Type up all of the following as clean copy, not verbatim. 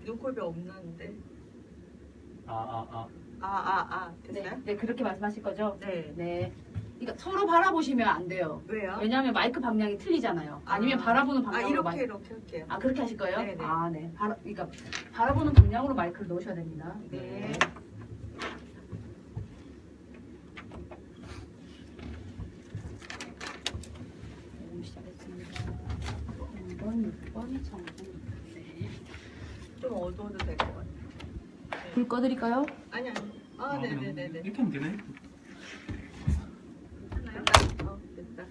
눈곱이 없는데. 됐어요? 네, 그렇게 말씀하실 거죠? 네. 네. 그러니까 서로 바라보시면 안 돼요. 왜요? 왜냐하면 마이크 방향이 틀리잖아요. 아니면 바라보는 방향으로 이렇게 할게요. 그렇게 하실 거예요? 네네. 네. 그러니까 바라보는 방향으로 마이크를 놓으셔야 됩니다. 네. 시작했습니다. 5번, 6번, 정분. 네. 좀 어두워도 될 것 같아요. 불 꺼드릴까요? 아니. 네네네네. 이렇게 하면 되네. 됐다. 됐다.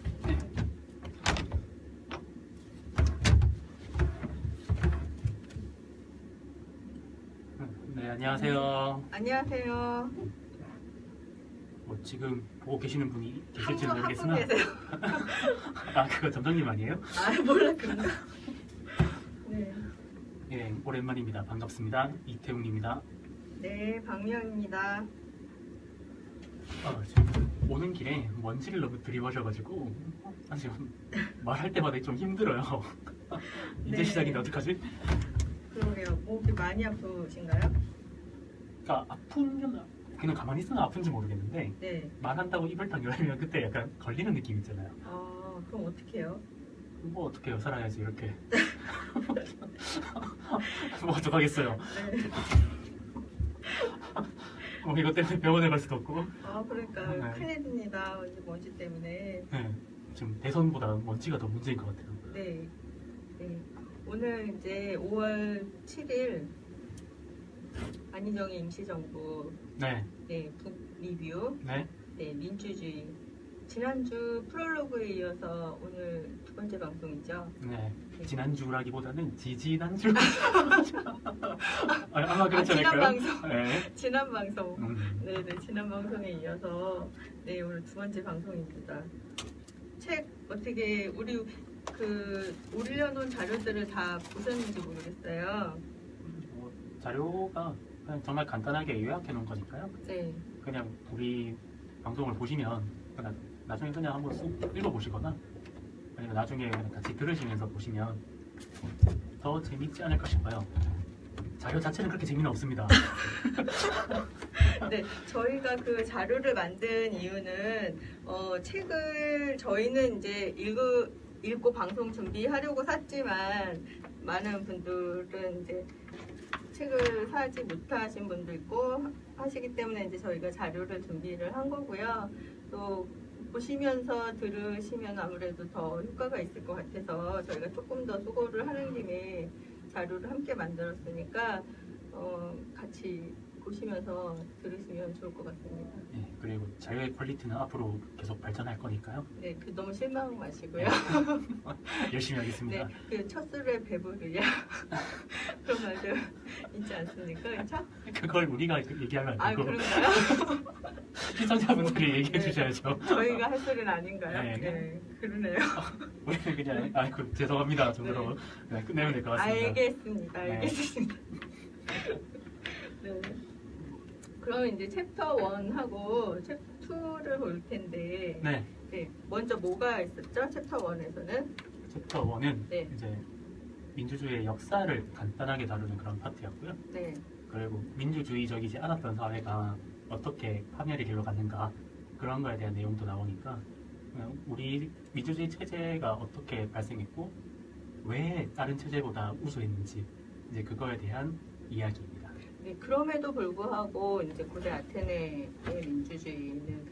네, 안녕하세요. 안녕하세요. 지금 보고 계시는 분이 계실지 모르겠으나 한 분 계세요. 그거 점장님 아니에요? 몰라 그런가? 네. 예, 오랜만입니다. 반갑습니다. 이태웅입니다. 네, 박미영입니다. 지금 오는 길에 먼지를 너무 들이마셔가지고 사실 말할 때마다 좀 힘들어요. 이제 네. 시작인데 어떡하지? 그러게요. 목이 많이 아프신가요? 그러니까 그냥 가만히 있으면 아픈지 모르겠는데 네. 말한다고 입을 딱 열면 그때 약간 걸리는 느낌 있잖아요. 그럼 어떻게 해요? 뭐 어떡해요. 살아야지 이렇게. 뭐 어떡하겠어요. 네. 이것 때문에 병원에 갈 수도 없고. 그러니까 네. 큰일입니다. 먼지 때문에. 네, 지금 대선보다 먼지가 더 문제인 것 같아요. 네. 네. 오늘 이제 5월 7일 안희정의 임시정부 네, 북 리뷰 네, 민주주의 지난주 프롤로그에 이어서 오늘 두 번째 방송이죠. 네. 지난주라기보다는 지지난주. 아마 그렇지 않을까요? 지난 방송. 네. 지난 방송. 네네, 지난 방송에 이어서 오늘 두 번째 방송입니다. 책 어떻게 올려놓은 자료들을 다 보셨는지 모르겠어요. 자료가 그냥 정말 간단하게 요약해 놓은 거니까요. 네. 그냥 우리 방송을 보시면 나중에 그냥 한번 쑥 읽어보시거나 아니면 나중에 그냥 같이 들으시면서 보시면 더 재밌지 않을까 싶어요. 자료 자체는 그렇게 재미는 없습니다. 네, 저희가 그 자료를 만든 이유는 책을 저희는 이제 읽고 방송 준비하려고 샀지만 많은 분들은 이제 책을 사지 못하신 분도 있고 하시기 때문에 이제 저희가 자료를 준비를 한 거고요. 또 보시면서 들으시면 아무래도 더 효과가 있을 것 같아서 저희가 조금 더 수고를 하는 김에 자료를 함께 만들었으니까 같이 보시면서 들으시면 좋을 것 같습니다. 네, 그리고 자료의 퀄리티는 앞으로 계속 발전할 거니까요. 네, 너무 실망 마시고요. 열심히 하겠습니다. 네, 그 첫 술에 배부르냐 그런 말도 있지 않습니까? 그렇죠? 그걸 우리가 얘기하면 안 되고 그런가요? 시청자분들이 얘기해 주셔야죠. 저희가 할 소리는 아닌가요? 네. 그러네요. 우리는 그냥 죄송합니다 정도로 끝내면 될 것 같습니다. 알겠습니다. 네. 그럼 이제 챕터 1하고 챕터 2를 볼 텐데 네. 먼저 뭐가 있었죠? 챕터 1에서는? 챕터 1은 네. 이제 민주주의의 역사를 간단하게 다루는 그런 파트였고요. 네. 그리고 민주주의적이지 않았던 사회가 어떻게 파멸의 길로 갔는가 그런 거에 대한 내용도 나오니까 우리 민주주의 체제가 어떻게 발생했고 왜 다른 체제보다 우수했는지 이제 그거에 대한 이야기입니다. 네, 그럼에도 불구하고 이제 고대 아테네의 민주주의는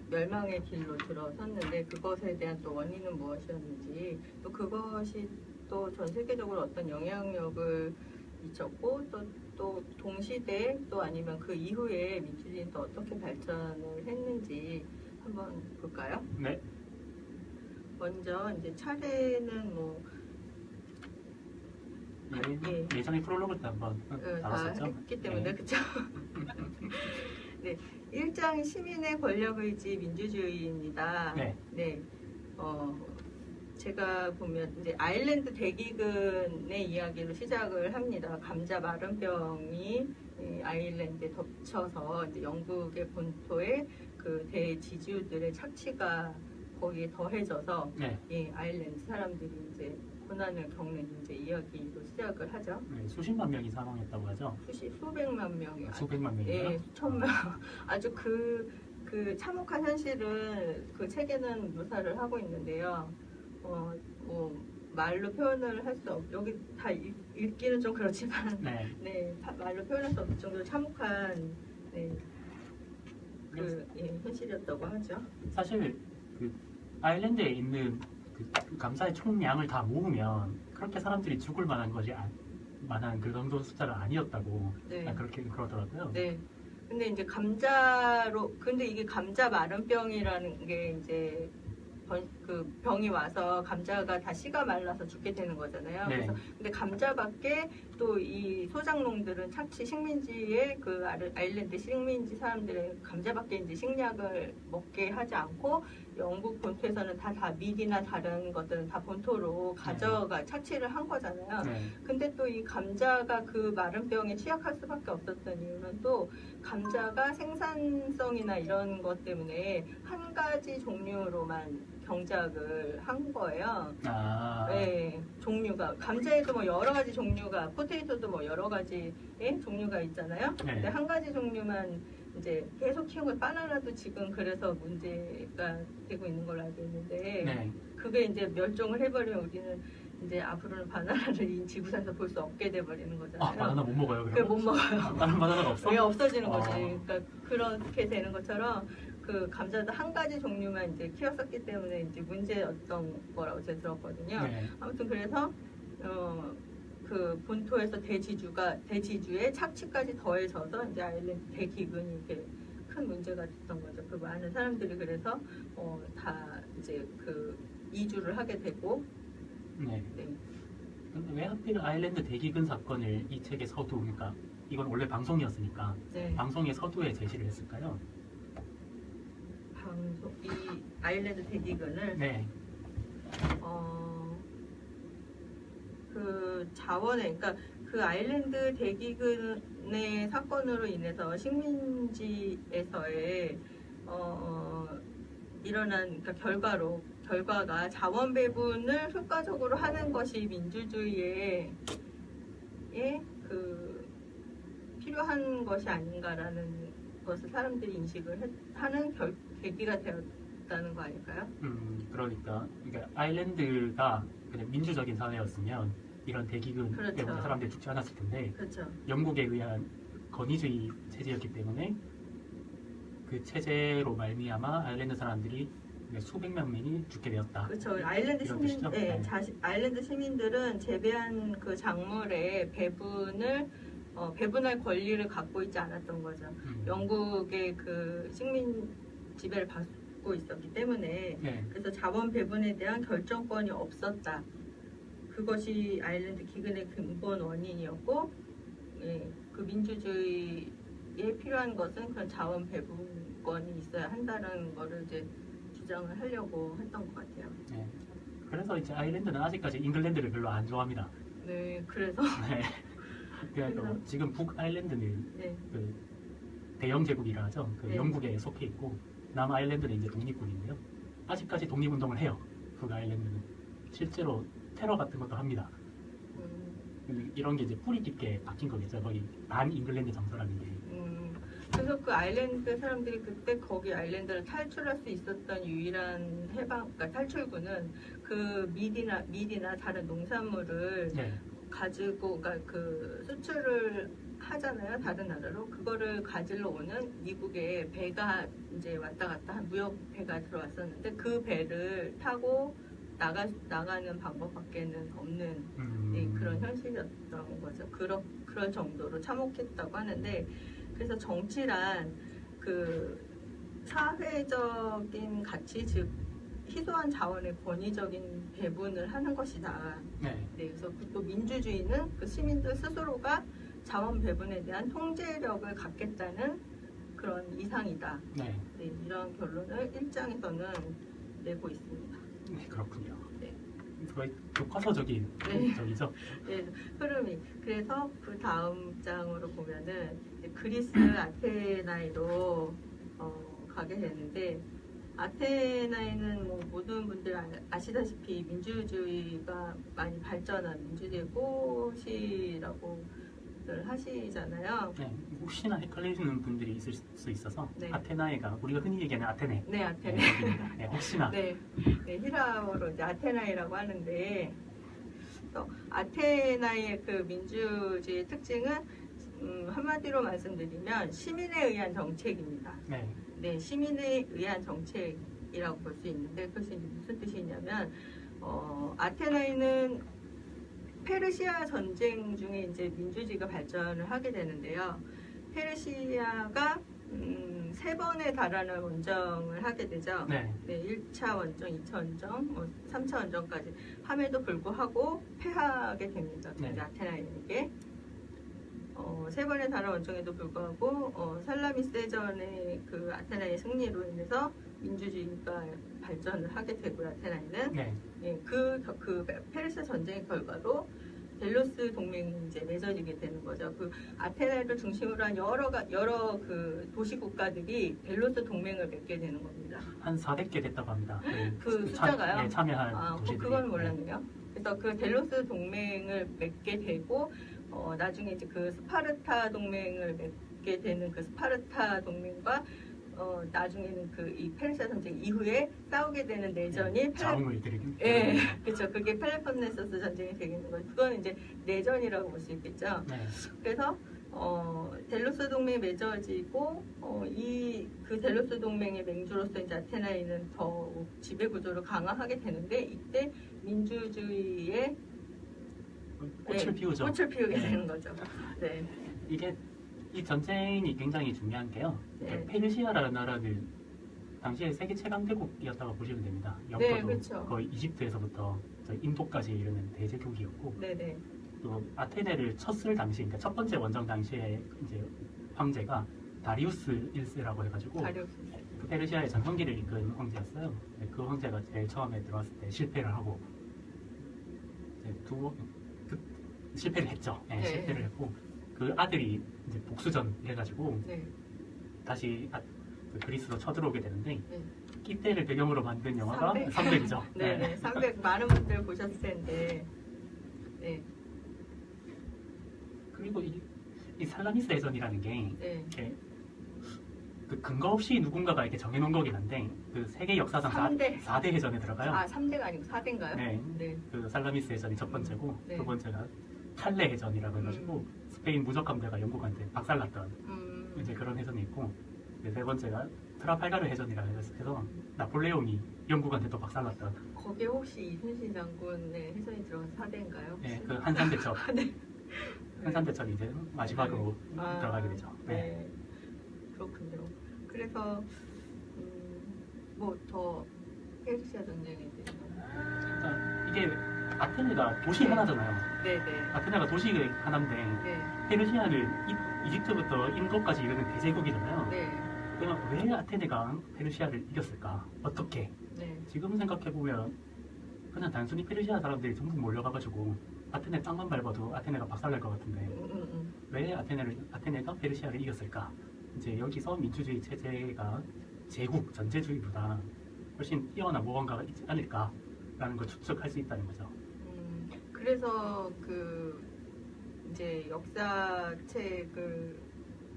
멸망의 길로 들어섰는데 그것에 대한 또 원인은 무엇이었는지 또 그것이 또 전 세계적으로 어떤 영향력을 미쳤고 또 동시대 또 아니면 그 이후에 민주주의는 또 어떻게 발전을 했는지 한번 볼까요? 네. 먼저 이제 차례는 예전에 프롤로그 때 한번 다뤘었죠. 다 했기 때문에 그쵸? 네, 1장 시민의 권력의지 민주주의입니다. 네. 제가 보면 이제 아일랜드 대기근의 이야기로 시작을 합니다. 감자 마른병이 아일랜드에 덮쳐서 이제 영국의 본토에 그 대지주들의 착취가 거기에 더해져서 아일랜드 사람들이 이제 고난을 겪는 이제 이야기로 시작을 하죠. 네, 수십만 명이 사망했다고 하죠. 수백만 명이 수백만 명이요? 예, 수천만 아주 그 참혹한 현실을 그 책에는 묘사를 하고 있는데요. 뭐 말로 표현을 할 수 여기 다 읽기는 좀 그렇지만 네. 네, 말로 표현할 수 없을 정도로 참혹한 네, 현실이었다고 하죠. 사실 그 아일랜드에 있는 그 감사의 총량을 다 모으면 그렇게 사람들이 죽을 만한 것이 만한 그 정도 숫자가 아니었다고 네. 그렇게 그러더라고요. 네. 근데 이제 근데 이게 감자 마른병이라는 게 이제 그 병이 와서 감자가 다 씨가 말라서 죽게 되는 거잖아요. 네. 그래서 근데 감자밖에 또 이 소작농들은 착취 식민지의 그 아일랜드 식민지 사람들의 감자밖에 이제 식량을 먹게 하지 않고 영국 본토에서는 다 밀이나 다른 것들은 다 본토로 착취를 한 거잖아요. 네. 근데 또 이 감자가 그 마른병에 취약할 수밖에 없었던 이유는 또 감자가 생산성이나 이런 것 때문에 한 가지 종류로만 경작을 한 거예요. 네, 종류가 감자에도 뭐 여러 가지 종류가 포테이토도 뭐 여러 가지의 종류가 있잖아요. 네. 근데 한 가지 종류만 이제 계속 키운 거 바나나도 지금 그래서 문제가 되고 있는 걸로 알고 있는데 네. 그게 이제 멸종을 해버리면 우리는 이제 앞으로는 바나나를 이 지구상에서 볼 수 없게 돼버리는 거잖아요. 바나나 못 먹어요, 그게 그러면? 못 먹어요. 다른 바나나가 없어? 왜 없어지는 거지. 그러니까 그렇게 되는 것처럼 그 감자도 한 가지 종류만 이제 키웠었기 때문에 이제 문제였던 거라고 제가 들었거든요. 네. 아무튼 그래서 그 본토에서 대지주의 착취까지 더해져서 이제 아일랜드 대기근이 이렇게 큰 문제가 됐던 거죠. 그 많은 사람들이 그래서 다 이제 그 이주를 하게 되고. 네. 네. 근데 왜 하필 아일랜드 대기근 사건을 이 책의 서두, 그러니까 이건 원래 방송이었으니까 네. 방송의 서두에 제시를 했을까요? 이 아일랜드 대기근을 네. 그 자원에 그러니까 그 아일랜드 대기근의 사건으로 인해서 식민지에서의 일어난 그러니까 결과가 자원 배분을 효과적으로 하는 것이 민주주의의 그 필요한 것이 아닌가라는 것을 사람들이 인식을 하는 계기가 되었다는 거 아닐까요? 그러니까 아일랜드가 그냥 민주적인 사회였으면 이런 대기근 그렇죠. 때문에 사람들이 죽지 않았을 텐데 그렇죠. 영국에 의한 권위주의 체제였기 때문에 그 체제로 말미암아 아일랜드 사람들이 수백만 명이 죽게 되었다. 그렇죠. 아일랜드 이런 시민, 뜻이죠? 네, 네. 아일랜드 시민들은 재배한 그 작물의 배분할 권리를 갖고 있지 않았던 거죠. 영국의 그 식민 지배를 받고 있었기 때문에 네. 그래서 자원 배분에 대한 결정권이 없었다. 그것이 아일랜드 기근의 근본 원인이었고, 그 민주주의에 필요한 것은 그런 자원 배분권이 있어야 한다는 거를 이제 주장을 하려고 했던 것 같아요. 네. 그래서 이제 아일랜드는 아직까지 잉글랜드를 별로 안 좋아합니다. 네, 그래서 네. 그래서 지금 북아일랜드는 네, 그 대영 제국이라 하죠. 그 네. 영국에 속해 있고 남아일랜드는 이제 독립국인데요. 아직까지 독립운동을 해요. 북아일랜드는 실제로 테러 같은 것도 합니다. 이런 게 이제 뿌리 깊게 박힌 거겠죠. 거기 반 잉글랜드 정서라는 게. 그래서 그 아일랜드 사람들이 그때 거기 아일랜드를 탈출할 수 있었던 유일한 그러니까 탈출구는 그 밀이나 다른 농산물을 네. 가지고, 그러니까 그 수출을 하잖아요, 다른 나라로. 그거를 가지러 오는 미국에 배가 이제 왔다 갔다 한 무역 배가 들어왔었는데 그 배를 타고 나가는 방법밖에는 없는 그런 현실이었던 거죠. 그런 정도로 참혹했다고 하는데, 그래서 정치란 그 사회적인 가치, 즉 희소한 자원의 권위적인 배분을 하는 것이다. 네. 네, 그래서 또 민주주의는 그 시민들 스스로가 자원 배분에 대한 통제력을 갖겠다는 그런 이상이다. 네. 네, 이런 결론을 1장에서는 내고 있습니다. 네, 그렇군요. 네. 거의 교과서적인 네. 적이죠. 네, 흐름이. 그래서 그 다음 장으로 보면은 그리스 아테나이로 가게 되는데, 아테나에는 뭐 모든 분들 아시다시피 민주주의가 많이 발전한 민주주의 꽃이라고 하시잖아요. 네, 혹시나 헷갈리시는 분들이 있을 수 있어서 네. 아테나이가 우리가 흔히 얘기하는 아테네. 네, 아테네. 네, 혹시나. 네, 네, 히라어로 이제 아테나이라고 하는데, 또 아테나의 그 민주주의의 특징은 한마디로 말씀드리면 시민에 의한 정책입니다. 네, 네, 시민에 의한 정책이라고 볼 수 있는데 그것이 무슨 뜻이냐면 아테나에는 페르시아 전쟁 중에 이제 민주주의가 발전을 하게 되는데요. 페르시아가 3번에 달하는 원정을 하게 되죠. 네, 네, 1차 원정, 2차 원정, 3차 원정까지 함에도 불구하고 패하게 됩니다. 네. 이제 아테나에게. 3번의 달한 원정에도 불구하고 살라미스대전의 그 아테나의 승리로 인해서 민주주의가 발전을 하게 되고요. 아테나에는 네, 예, 그 페르시아 전쟁의 결과로 델로스 동맹이 이제 맺어지게 되는 거죠. 그 아테나를 중심으로 한 여러 그 도시 국가들이 델로스 동맹을 맺게 되는 겁니다. 한 400개 됐다고 합니다. 그 숫자가요? 네, 참여한 아, 도시들이. 그건 몰랐네요. 그래서 그 델로스 동맹을 맺게 되고 나중에 이제 그 스파르타 동맹을 맺게 되는 그 스파르타 동맹과 나중에는 그 이 페르시아 전쟁 이후에 싸우게 되는 내전이 자웅을 들이는. 예, 그렇죠. 그게 펠로폰네소스 전쟁이 되겠는 거죠. 그건 이제 내전이라고 볼 수 있겠죠. 네, 그래서 델로스 동맹이 맺어지고 이 그 델로스 동맹의 맹주로서 이제 아테나에는 더욱 지배 구조를 강화하게 되는데 이때 민주주의의 꽃을 네, 피우죠. 꽃을 피우게 네. 되는 거죠. 네. 이게 이 전쟁이 굉장히 중요한 게요. 네. 페르시아라는 나라는 당시에 세계 최강대국이었다고 보시면 됩니다. 네, 영토도 그렇죠. 거의 이집트에서부터 저 인도까지 이르는 대제국이었고, 네네. 또 아테네를 쳤을 당시, 그러니까 첫 번째 원정 당시에 이제 황제가 다리우스 1세라고 해가지고 다리우스. 그 페르시아의 전성기를 이끈 황제였어요. 네, 그 황제가 제일 처음에 들어왔을 때 실패를 하고 이제 실패를 했죠. 네, 네. 실패를 했고 그 아들이 이제 복수전 해가지고 네. 다시 그 그리스로 쳐들어오게 되는데 네. 이때를 배경으로 만든 영화가 300? 300이죠. 네네. 300 많은 분들 보셨을 텐데. 네. 그리고 이 살라미스 대전이라는 게 네. 이렇게 그 근거 없이 누군가가 이렇게 정해놓은 거긴 한데 그 세계 역사상 3대. 4대 해전에 들어가요. 아, 3대가 아니고 4대인가요? 네. 네. 그 살라미스 해전이 첫 번째고 네. 두 번째가 칼레 해전이라고 해가지고 스페인 무적 함대가 영국한테 박살났던 이제 그런 해전이 있고 이제 세 번째가 트라팔가르 해전이라고 해서 나폴레옹이 영국한테 또 박살났던 거기에 혹시 이순신 장군의 해전이 들어간 4대인가요? 네, 그 한산대첩 네. 한산대첩이 이제 마지막으로 아, 들어가게 되죠. 네. 네. 그렇군요. 그래서 뭐 더 페르시아 전쟁에 대해서 그러니까 이게 아테네가 도시 네. 하나잖아요. 네네. 아테네가 도시 하나인데 네. 페르시아는 이집트부터 인도까지 이르는 대제국이잖아요. 네. 그러면 왜 아테네가 페르시아를 이겼을까? 어떻게? 네. 지금 생각해보면 그냥 단순히 페르시아 사람들이 전부 몰려가가지고 아테네 땅만 밟아도 아테네가 박살날 것 같은데 왜 아테네가 페르시아를 이겼을까? 이제 여기서 민주주의 체제가 제국, 전제주의보다 훨씬 뛰어난 무언가가 있지 않을까라는 걸 추측할 수 있다는 거죠. 그래서 그 이제 역사책을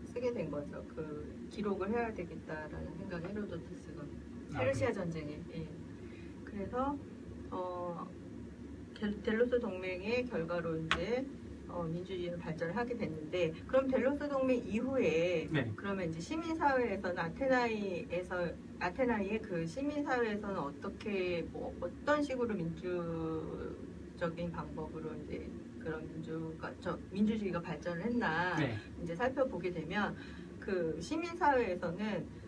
쓰게 된 거죠. 그 기록을 해야 되겠다라는 생각에 헤로도투스가 페르시아 전쟁에. 예. 그래서 델로스 동맹의 결과로 이제 민주주의를 발전을 하게 됐는데 그럼 델로스 동맹 이후에 네. 그러면 이제 시민사회에서는 아테나이의 그 시민사회에서는 어떻게 뭐 어떤 식으로 민주적인 방법으로 이제 그런 민주주의가 발전을 했나 네. 이제 살펴보게 되면 그 시민사회에서는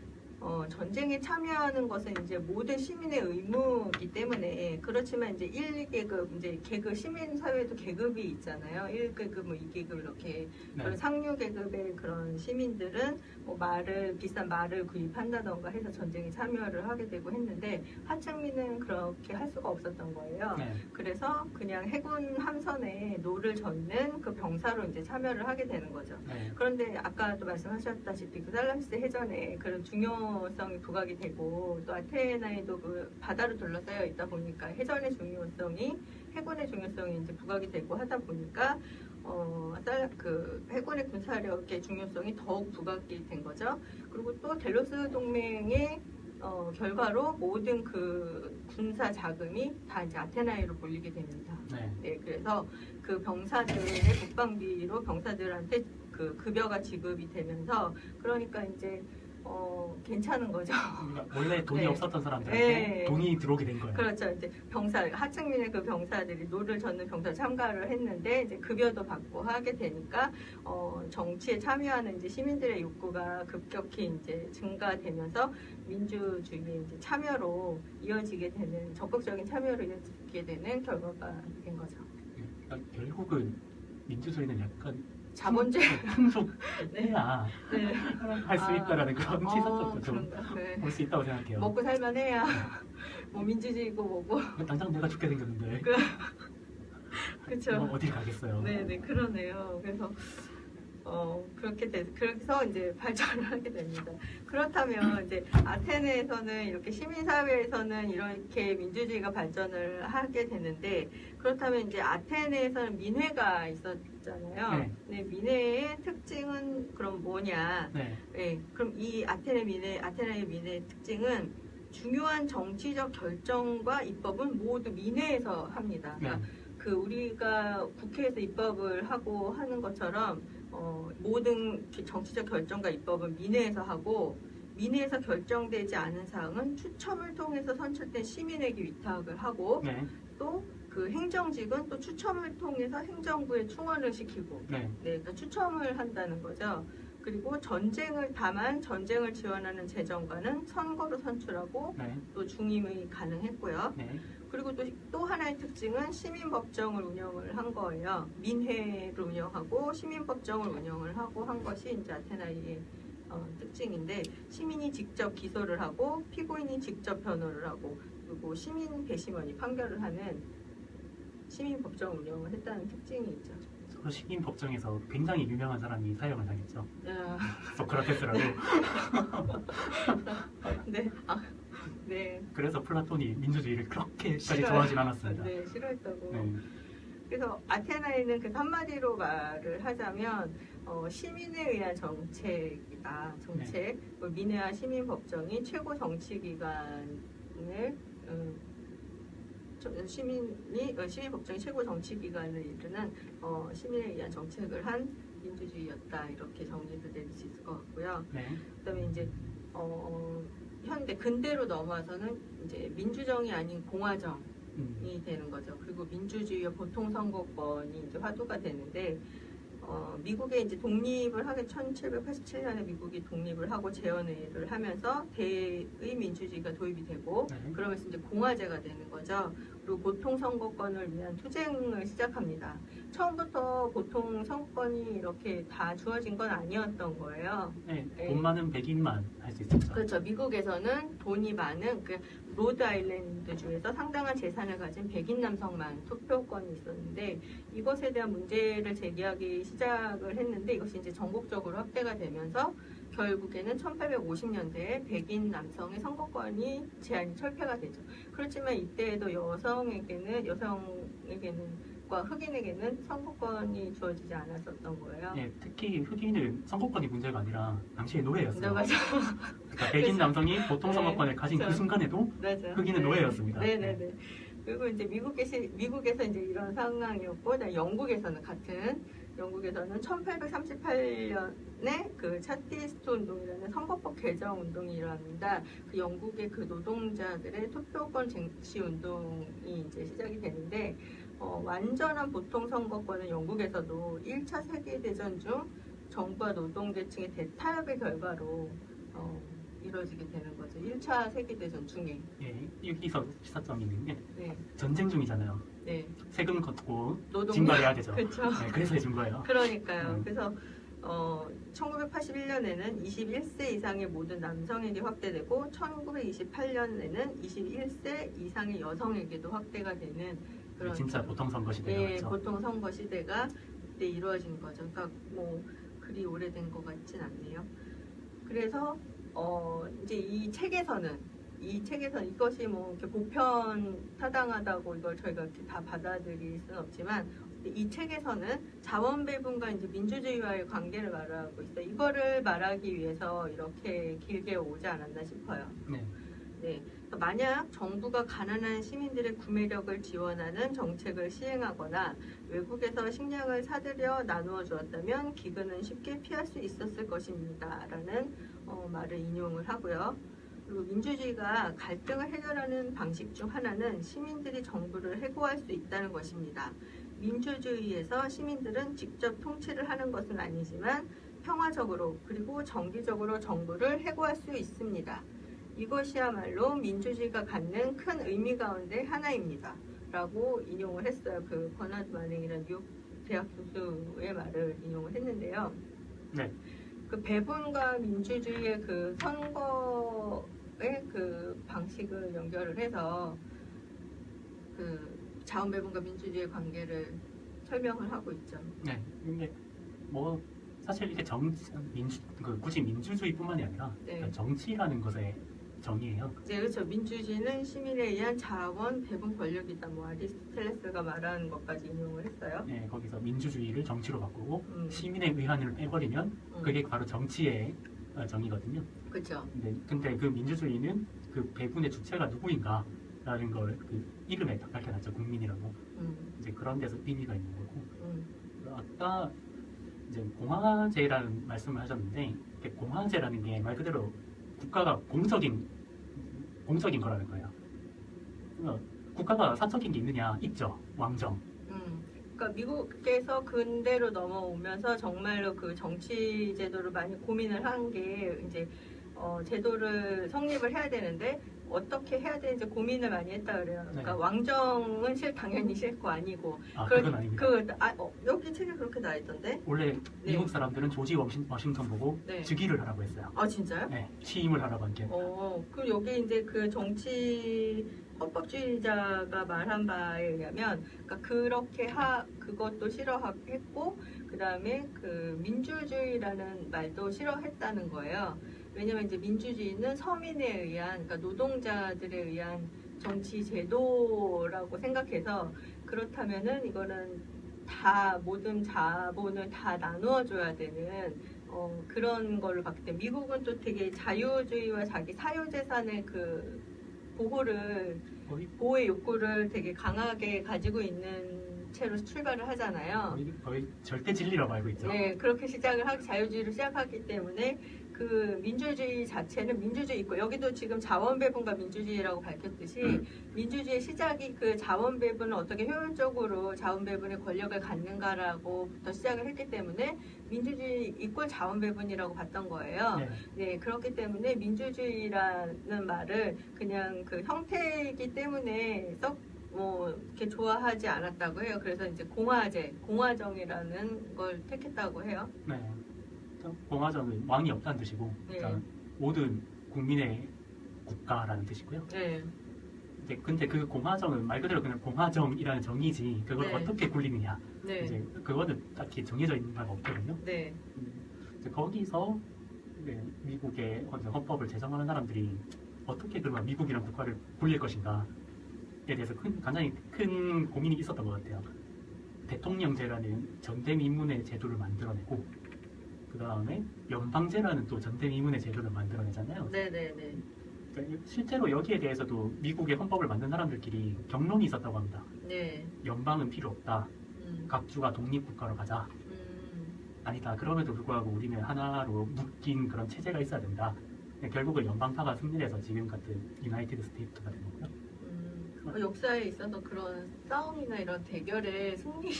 전쟁에 참여하는 것은 이제 모든 시민의 의무이기 때문에 그렇지만 이제 1계급 이제 계급 시민사회도 계급이 있잖아요. 1계급 뭐 2계급 이렇게 네. 그런 상류 계급의 그런 시민들은 뭐 비싼 말을 구입한다던가 해서 전쟁에 참여를 하게 되고 했는데 하층민은 그렇게 할 수가 없었던 거예요. 네. 그래서 그냥 해군 함선에 노를 젓는 그 병사로 이제 참여를 하게 되는 거죠. 네. 그런데 아까도 말씀하셨다시피 그 살라미스 해전에 그런 중요한 중요성이 부각이 되고 또 아테네에도 그 바다로 둘러싸여 있다 보니까 해전의 중요성이 해군의 중요성이 이제 부각이 되고 하다 보니까 그 해군의 군사력의 중요성이 더욱 부각이 된 거죠. 그리고 또 델로스 동맹의 결과로 모든 그 군사 자금이 다 이제 아테나이로 몰리게 됩니다. 네. 네, 그래서 그 병사들의 국방비로 병사들한테 그 급여가 지급이 되면서 그러니까 이제 괜찮은 거죠. 그러니까 원래 돈이 네. 없었던 사람들한테 네. 돈이 들어오게 된 거예요. 그렇죠. 이제 병사 하층민의 그 병사들이 노를 젓는 병사 참가를 했는데 이제 급여도 받고 하게 되니까 정치에 참여하는 이제 시민들의 욕구가 급격히 이제 증가되면서 민주주의의 이제 참여로 이어지게 되는 적극적인 참여로 이어지게 되는 결과가 된 거죠. 그러니까 결국은 민주주의는 약간 자본주의. 풍속해야 네. 할 수 있다라는 그런 시선적도 좀 그런가? 네. 볼 수 있다고 생각해요. 먹고 살만 해야 뭐 민주주의고 뭐고. 당장 내가 죽게 생겼는데 그렇죠. 어딜 가겠어요. 네네 그러네요. 그래서 그래서 이제 발전을 하게 됩니다. 그렇다면 이제 아테네에서는 이렇게 시민사회에서는 이렇게 민주주의가 발전을 하게 되는데 그렇다면 이제 아테네에서는 민회가 있었잖아요. 네. 네, 민회의 특징은 그럼 뭐냐? 네. 네, 그럼 이 아테네의 민회의 특징은 중요한 정치적 결정과 입법은 모두 민회에서 합니다. 네. 그러니까 그 우리가 국회에서 입법을 하고 하는 것처럼 모든 정치적 결정과 입법은 민회에서 하고 민회에서 결정되지 않은 사항은 추첨을 통해서 선출된 시민에게 위탁을 하고 네. 또 그 행정직은 또 추첨을 통해서 행정부에 충원을 시키고 네. 그러니까 추첨을 한다는 거죠. 그리고 다만 전쟁을 지원하는 재정관은 선거로 선출하고 네. 또 중임이 가능했고요. 네. 그리고 또 하나의 특징은 시민법정을 운영을 한 거예요. 민회를 운영하고 시민법정을 운영을 하고 한 것이 이제 아테나의 특징인데 시민이 직접 기소를 하고 피고인이 직접 변호를 하고 그리고 시민 배심원이 판결을 하는 시민법정 운영을 했다는 특징이 있죠. 서로 시민 법정에서 굉장히 유명한 사람이 사형을 당했죠. 아, 소크라테스라고. 네. 네. 그래서 플라톤이 민주주의를 그렇게까지 싫어요. 좋아하진 않았습니다. 네, 싫어했다고. 네. 그래서 아테나에는 그 한마디로 말을 하자면 시민에 의한 정책이다. 정책. 민회와 시민법정이 최고 정치기관을 시민법정이 최고 정치기관을 이루는 시민에 의한 정책을 한 민주주의였다. 이렇게 정리도 될 수 있을 것 같고요. 네. 그다음에 이제 근대로 넘어와서는 이제 민주정이 아닌 공화정이 되는 거죠. 그리고 민주주의와 보통선거권이 이제 화두가 되는데 미국의 이제 독립을 하게 1787년에 미국이 독립을 하고 재헌회를 하면서 대의 민주주의가 도입이 되고 네. 그러면서 이제 공화제가 되는 거죠. 그리고 보통선거권을 위한 투쟁을 시작합니다. 처음부터 보통선거권이 이렇게 다 주어진 건 아니었던 거예요. 네. 네. 돈 많은 백인만 할 수 있었죠. 그렇죠. 미국에서는 돈이 많은 로드 아일랜드주에서 상당한 재산을 가진 백인 남성만 투표권이 있었는데 이것에 대한 문제를 제기하기 시작을 했는데 이것이 이제 전국적으로 확대가 되면서 결국에는 1850년대에 백인 남성의 선거권이 제한이 철폐가 되죠. 그렇지만 이때에도 여성에게는 흑인에게는 선거권이 주어지지 않았었던 거예요. 네, 특히 흑인은 선거권이 문제가 아니라 당시의 노예였어요. 네, 맞아요. 그러니까 백인 남성이 보통 선거권을 가진 그 그렇죠. 순간에도 맞아요. 흑인은 노예였습니다. 네네네. 그리고 이제 미국에서 이제 이런 상황이었고, 영국에서는 1838년에 그 차티스트 운동이라는 선거법 개정 운동이 일어납니다. 그 영국의 그 노동자들의 투표권 쟁취 운동이 이제 시작이 되는데, 완전한 보통 선거권은 영국에서도 1차 세계대전 중 정부와 노동계층의 대타협의 결과로 이루어지게 되는 거죠. 1차 세계대전 중에. 예, 여기서 시사점이 있는 게 네. 전쟁 중이잖아요. 네. 세금 걷고 노동 징발해야 되죠. 그렇죠. 네, 그래서 해준 거예요. 그러니까요. 그래서 1981년에는 21세 이상의 모든 남성에게 확대되고 1928년에는 21세 이상의 여성에게도 확대가 되는 그런 진짜 보통 선거 시대가 네, 있죠. 보통 선거 시대가 그때 이루어진 거죠. 그러니까 뭐 그리 오래된 것 같진 않네요. 그래서 이제 이 책에서는 이것이 뭐 이렇게 보편 타당하다고 이걸 저희가 이렇게 다 받아들일 수는 없지만 이 책에서는 자원 배분과 이제 민주주의와의 관계를 말하고 있어요. 이거를 말하기 위해서 이렇게 길게 오지 않았나 싶어요. 네. 네. 만약 정부가 가난한 시민들의 구매력을 지원하는 정책을 시행하거나 외국에서 식량을 사들여 나누어 주었다면 기근은 쉽게 피할 수 있었을 것입니다. 라는 말을 인용을 하고요. 그리고 민주주의가 갈등을 해결하는 방식 중 하나는 시민들이 정부를 해고할 수 있다는 것입니다. 민주주의에서 시민들은 직접 통치를 하는 것은 아니지만 평화적으로 그리고 정기적으로 정부를 해고할 수 있습니다. 이것이야말로 민주주의가 갖는 큰 의미 가운데 하나입니다. 라고 인용을 했어요. 그 버나드 마닝이라는 뉴욕 대학 교수의 말을 인용을 했는데요. 네. 그 배분과 민주주의의 그 선거의 그 방식을 연결을 해서 그 자원 배분과 민주주의의 관계를 설명을 하고 있죠. 네. 근데 뭐 사실 이게 굳이 민주주의뿐만이 아니라 네. 정치라는 것의 정의예요. 네, 그렇죠. 민주주의는 시민에 의한 자원 배분 권력이다. 뭐 아리스토텔레스가 말하는 것까지 인용을 했어요. 네, 거기서 민주주의를 정치로 바꾸고 음. 시민의 의한을 빼버리면 그게 바로 정치의 정의거든요. 그렇죠. 근데 그 민주주의는 그 배분의 주체가 누구인가라는 걸 그 이름에 딱 밝혀놨죠. 국민이라고. 이제 그런 데서 의미가 있는 거고. 아까 이제 공화제라는 말씀을 하셨는데 공화제라는 게 말 그대로 국가가 공적인 거라는 거예요. 국가가 사적인 게 있느냐? 있죠. 왕정. 그러니까 미국에서 근대로 넘어오면서 정말로 그 정치 제도를 많이 고민을 한 게 이제 제도를 성립을 해야 되는데 어떻게 해야 되는지 고민을 많이 했다 그래요. 그러니까 네. 왕정은 당연히 싫고 아니고. 그건 아닙니다. 여기 책에 그렇게 나와 있던데. 원래 네. 미국 사람들은 조지 워싱턴 보고 네. 즉위를 하라고 했어요. 아 진짜요? 네, 취임을 하라고 한 게. 그럼 여기 이제 그 정치 헌법주의자가 말한 바에 의하면, 그러니까 그렇게 그것도 싫어했고, 그 다음에 그 민주주의라는 말도 싫어했다는 거예요. 왜냐면 이제 민주주의는 서민에 의한, 그러니까 노동자들에 의한 정치 제도라고 생각해서, 그렇다면은 이거는 다 모든 자본을 다 나누어줘야 되는 그런 걸로 봤기 때문에 미국은 또 되게 자유주의와 자기 사유재산의 그 보호의 욕구를 되게 강하게 가지고 있는 채로 출발을 하잖아요. 거의 절대 진리라고 알고 있죠. 네, 그렇게 자유주의로 시작하기 때문에 그 민주주의 자체는 민주주의 있고 여기도 지금 자원배분과 민주주의라고 밝혔듯이 민주주의 시작이 그 자원배분을 어떻게 효율적으로 자원배분의 권력을 갖는가라고부터 시작을 했기 때문에 민주주의 이꼴 자원배분이라고 봤던 거예요. 네. 네, 그렇기 때문에 민주주의라는 말을 그냥 그 형태이기 때문에 이렇게 좋아하지 않았다고 해요. 그래서 이제 공화정이라는 걸 택했다고 해요. 네. 공화정은 왕이 없다는 뜻이고, 네. 그러니까 모든 국민의 국가라는 뜻이고요. 네. 근데 그 공화정은 말 그대로 그냥 공화정이라는 정의지, 그걸 네. 어떻게 굴리느냐. 네. 이제 그거는 딱히 정해져 있는 바가 없거든요. 네. 이제 거기서 미국의 헌법을 제정하는 사람들이 어떻게 그러면 미국이란 국가를 굴릴 것인가에 대해서 굉장히 큰 고민이 있었던 것 같아요. 대통령제라는 전대미문의 제도를 만들어내고 그 다음에 연방제라는 또 전대미문의 제도를 만들어내잖아요. 네네네. 그러니까 실제로 여기에 대해서도 미국의 헌법을 만든 사람들끼리 격론이 있었다고 합니다. 네. 연방은 필요 없다. 각 주가 독립국가로 가자. 아니다. 그럼에도 불구하고 우리는 하나로 묶인 그런 체제가 있어야 된다. 결국은 연방파가 승리해서 지금 같은 유나이티드 스테이트가 된 거고요. 역사에 있어서 그런 싸움이나 이런 대결의 승리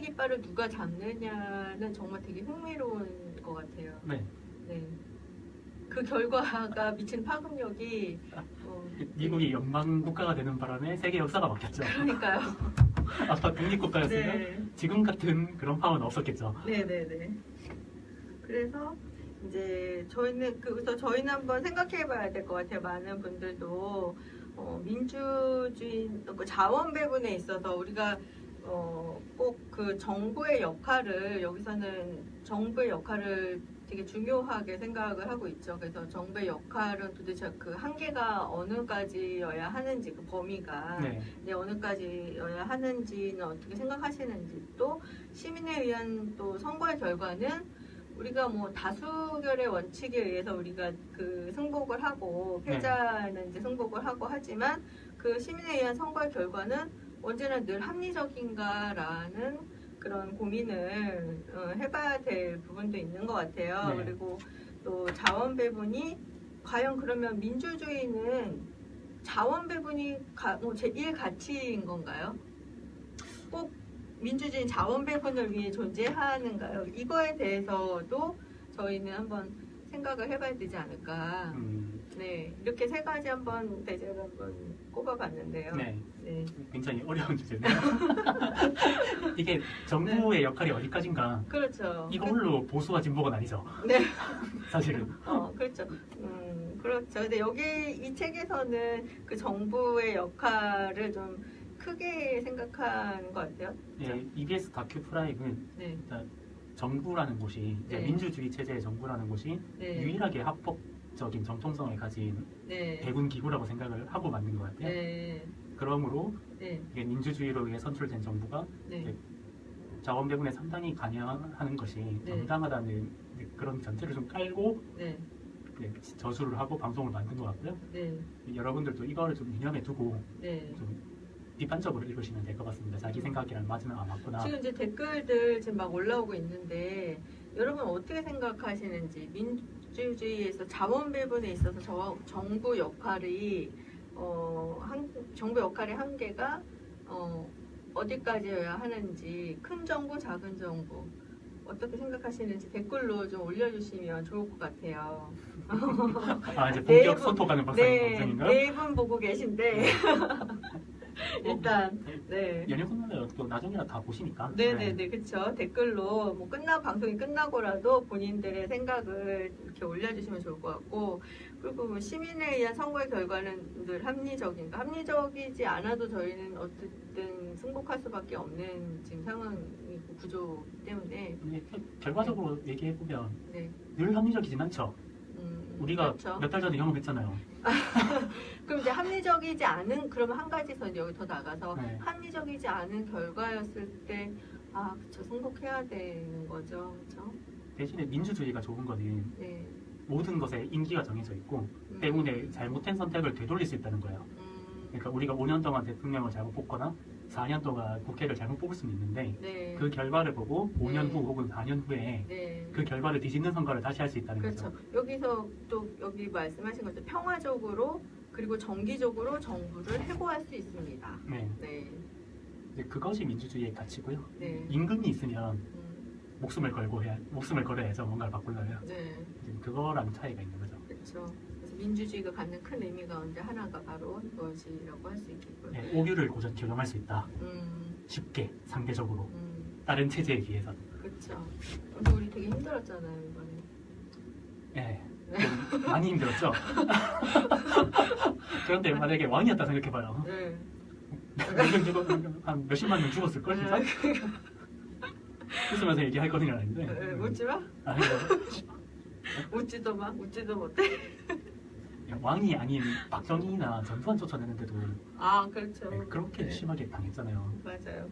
깃발을 누가 잡느냐는 정말 되게 흥미로운 것 같아요. 네. 네. 그 결과가 미친 파급력이 미국이 연방 국가가 되는 바람에 세계 역사가 바뀌었죠. 그러니까요. 아까 독립국가였으면 네. 지금 같은 그런 파워는 없었겠죠. 네네네. 그래서 이제 저희는 한번 생각해봐야 될 것 같아요. 많은 분들도 민주주의 자원 배분에 있어서 우리가 꼭 그 정부의 역할을 여기서는 정부의 역할을 되게 중요하게 생각을 하고 있죠. 그래서 정부의 역할은 도대체 그 한계가 어느까지여야 하는지 그 범위가 네. 어느까지여야 하는지는 어떻게 생각하시는지 또 시민에 의한 또 선거의 결과는 우리가 뭐 다수결의 원칙에 의해서 우리가 그 승복을 하고 패자는 이제 승복을 하고 하지만 그 시민에 의한 선거의 결과는 언제나 늘 합리적인가라는 그런 고민을 해봐야 될 부분도 있는 것 같아요. 네. 그리고 또 자원 배분이 과연 그러면 민주주의는 자원 배분이 뭐 제1 가치인 건가요? 꼭 민주주의 자원 배분을 위해 존재하는가요? 이거에 대해서도 저희는 한번 생각을 해봐야 되지 않을까. 네, 이렇게 세 가지 한번 대제를 한번 꼽아봤는데요. 네. 네. 굉장히 어려운 주제네요. 이게 정부의 역할이 어디까지인가? 그렇죠. 이걸로 보수와 진보가 아니죠. 네. 사실은. 그렇죠. 그렇죠. 근데 여기 이 책에서는 그 정부의 역할을 좀 크게 생각하는 것 같아요. 예, EBS 다큐 프라임은 네. 일단 정부라는 곳이 이제 네. 민주주의 체제의 정부라는 곳이 네. 유일하게 합법적인 정통성을 가진 네. 대군 기구라고 생각을 하고 만든 것 같아요. 네. 그러므로 네. 이게 민주주의로 의해 선출된 정부가 네. 자원 배분에 상당히 관여하는 것이 네. 정당하다는 그런 전제를 좀 깔고 네. 저수를 하고 방송을 만든 것 같고요. 네. 여러분들도 이거를 좀 유념해 두고 네. 좀 비판적으로 읽으시면 될 것 같습니다. 자기 생각이랑 맞으면 맞구나. 지금 이제 댓글들 지금 막 올라오고 있는데 여러분 어떻게 생각하시는지 민주주의에서 자원 배분에 있어서 정부 역할이 정부 역할의 한계가 어디까지여야 하는지 큰 정부, 작은 정부 어떻게 생각하시는지 댓글로 좀 올려주시면 좋을 것 같아요. 이제 네 본격 분, 소통하는 방송인가요? 네 분 보고 계신데 일단 네. 연예분들은 또 나중에는 다 보시니까. 네네네, 그쵸. 댓글로 뭐 방송이 끝나고라도 본인들의 생각을 이렇게 올려주시면 좋을 것 같고, 그리고 뭐 시민에 의한 선거의 결과는 늘 합리적인가? 합리적이지 않아도 저희는 어쨌든 승복할 수밖에 없는 지금 상황이고 구조이기 때문에. 네, 결과적으로 얘기해보면 네. 늘 합리적이진 않죠. 우리가 그렇죠. 몇 달 전에 경험했잖아요. 그럼 이제 합리적이지 않은, 그러면 한 가지 더 여기 더 나가서 네. 합리적이지 않은 결과였을 때, 그쵸, 승복해야 되는 거죠. 그쵸? 대신에 민주주의가 좋은 거는 네. 모든 것에 임기가 정해져 있고 음. 때문에 잘못된 선택을 되돌릴 수 있다는 거예요. 그러니까 우리가 5년 동안 대통령을 잘못 뽑거나 4년 동안 국회를 잘못 뽑을 수는 있는데 네. 그 결과를 보고 5년 네. 후 혹은 4년 후에 네. 그 결과를 뒤집는 선거를 다시 할 수 있다는 그렇죠. 거죠. 여기서 또 여기 말씀하신 것처럼 평화적으로 그리고 정기적으로 정부를 해고할 수 있습니다. 네. 네. 이제 그것이 민주주의의 가치고요. 네. 임금이 있으면 음, 목숨을 걸어야죠. 뭔가를 바꾸려면. 네. 이제 그거랑 차이가 있는 거죠. 그렇죠. 그래서 민주주의가 갖는 큰 의미가 언제 하나가 바로 이것이라고 할 수 있겠고요. 네, 오류를 교정할 수 있다. 음, 쉽게 상대적으로 음, 다른 체제에 비해서. 그렇죠. 근데 우리 되게 힘들었잖아요 이번에. 네. 좀 많이 힘들었죠. 그런데 만약에 왕이었다 생각해봐요. 네. 한 몇십만 명 죽었을 걸 진짜. 웃으면서 얘기할 거는 아닌데. 네, 웃지 마. 아니, 웃지도 마. 웃지도 못해. 왕이 아닌 박정희나 전두환 쫓아내는데도 그렇죠. 그렇게 네. 심하게 당했잖아요. 맞아요.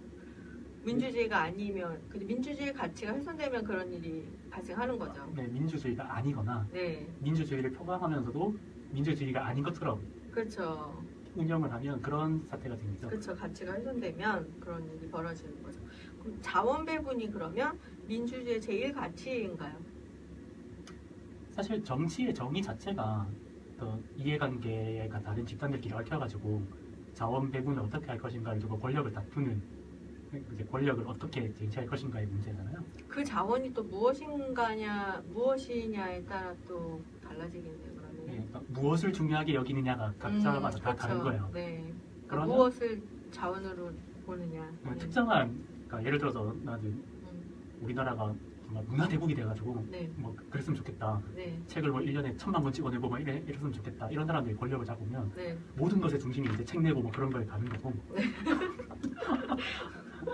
민주주의가 아니면, 민주주의 가치가 훼손되면 그런 일이 발생하는 거죠. 네, 민주주의가 아니거나 네, 민주주의를 표방하면서도 민주주의가 아닌 것처럼 그렇죠. 운영을 하면 그런 사태가 생기죠. 그렇죠. 가치가 훼손되면 그런 일이 벌어지는 거죠. 그럼 자원 배분이 그러면 민주주의의 제일 가치인가요? 사실 정치의 정의 자체가 더 이해관계가 다른 집단들끼리 얽혀가지고 자원 배분을 어떻게 할 것인가를 두고 권력을 다투는 이제 권력을 어떻게 쟁취할 것인가의 문제잖아요. 그 자원이 또 무엇이냐에 따라 또 달라지겠네요. 그러면. 네, 그러니까 무엇을 중요하게 여기느냐가 각자마다 다 다른 거예요. 네. 그러니까 그러면- 무엇을 자원으로 보느냐. 네. 특정한, 그러니까 예를 들어서 나는 음, 우리나라가 정말 문화 대국이 돼가지고 네, 뭐 그랬으면 좋겠다. 네, 책을 뭐 1년에 1,000만 권 찍어내고 막 이랬으면 좋겠다. 이런 사람들이 권력을 잡으면 네. 모든 것의 중심이 이제 책 내고 뭐 그런 거에 가는 거고.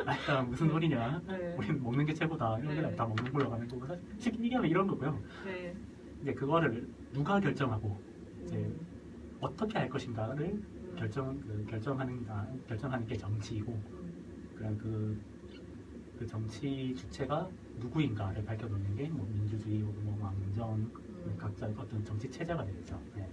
아, 무슨 소리냐? 네. 우리는 먹는 게 최고다. 이런 네. 게 다 먹는 걸로 가는 거고 사실 쉽게 얘기하면 이런 거고요. 네. 이제 그거를 누가 결정하고 이제 음. 어떻게 할 것인가를 결정하는 게 정치이고 그런 그 정치 주체가 누구인가를 밝혀놓는 게 뭐 민주주의 혹은 뭐 왕정 각자의 어떤 정치 체제가 되겠죠. 네.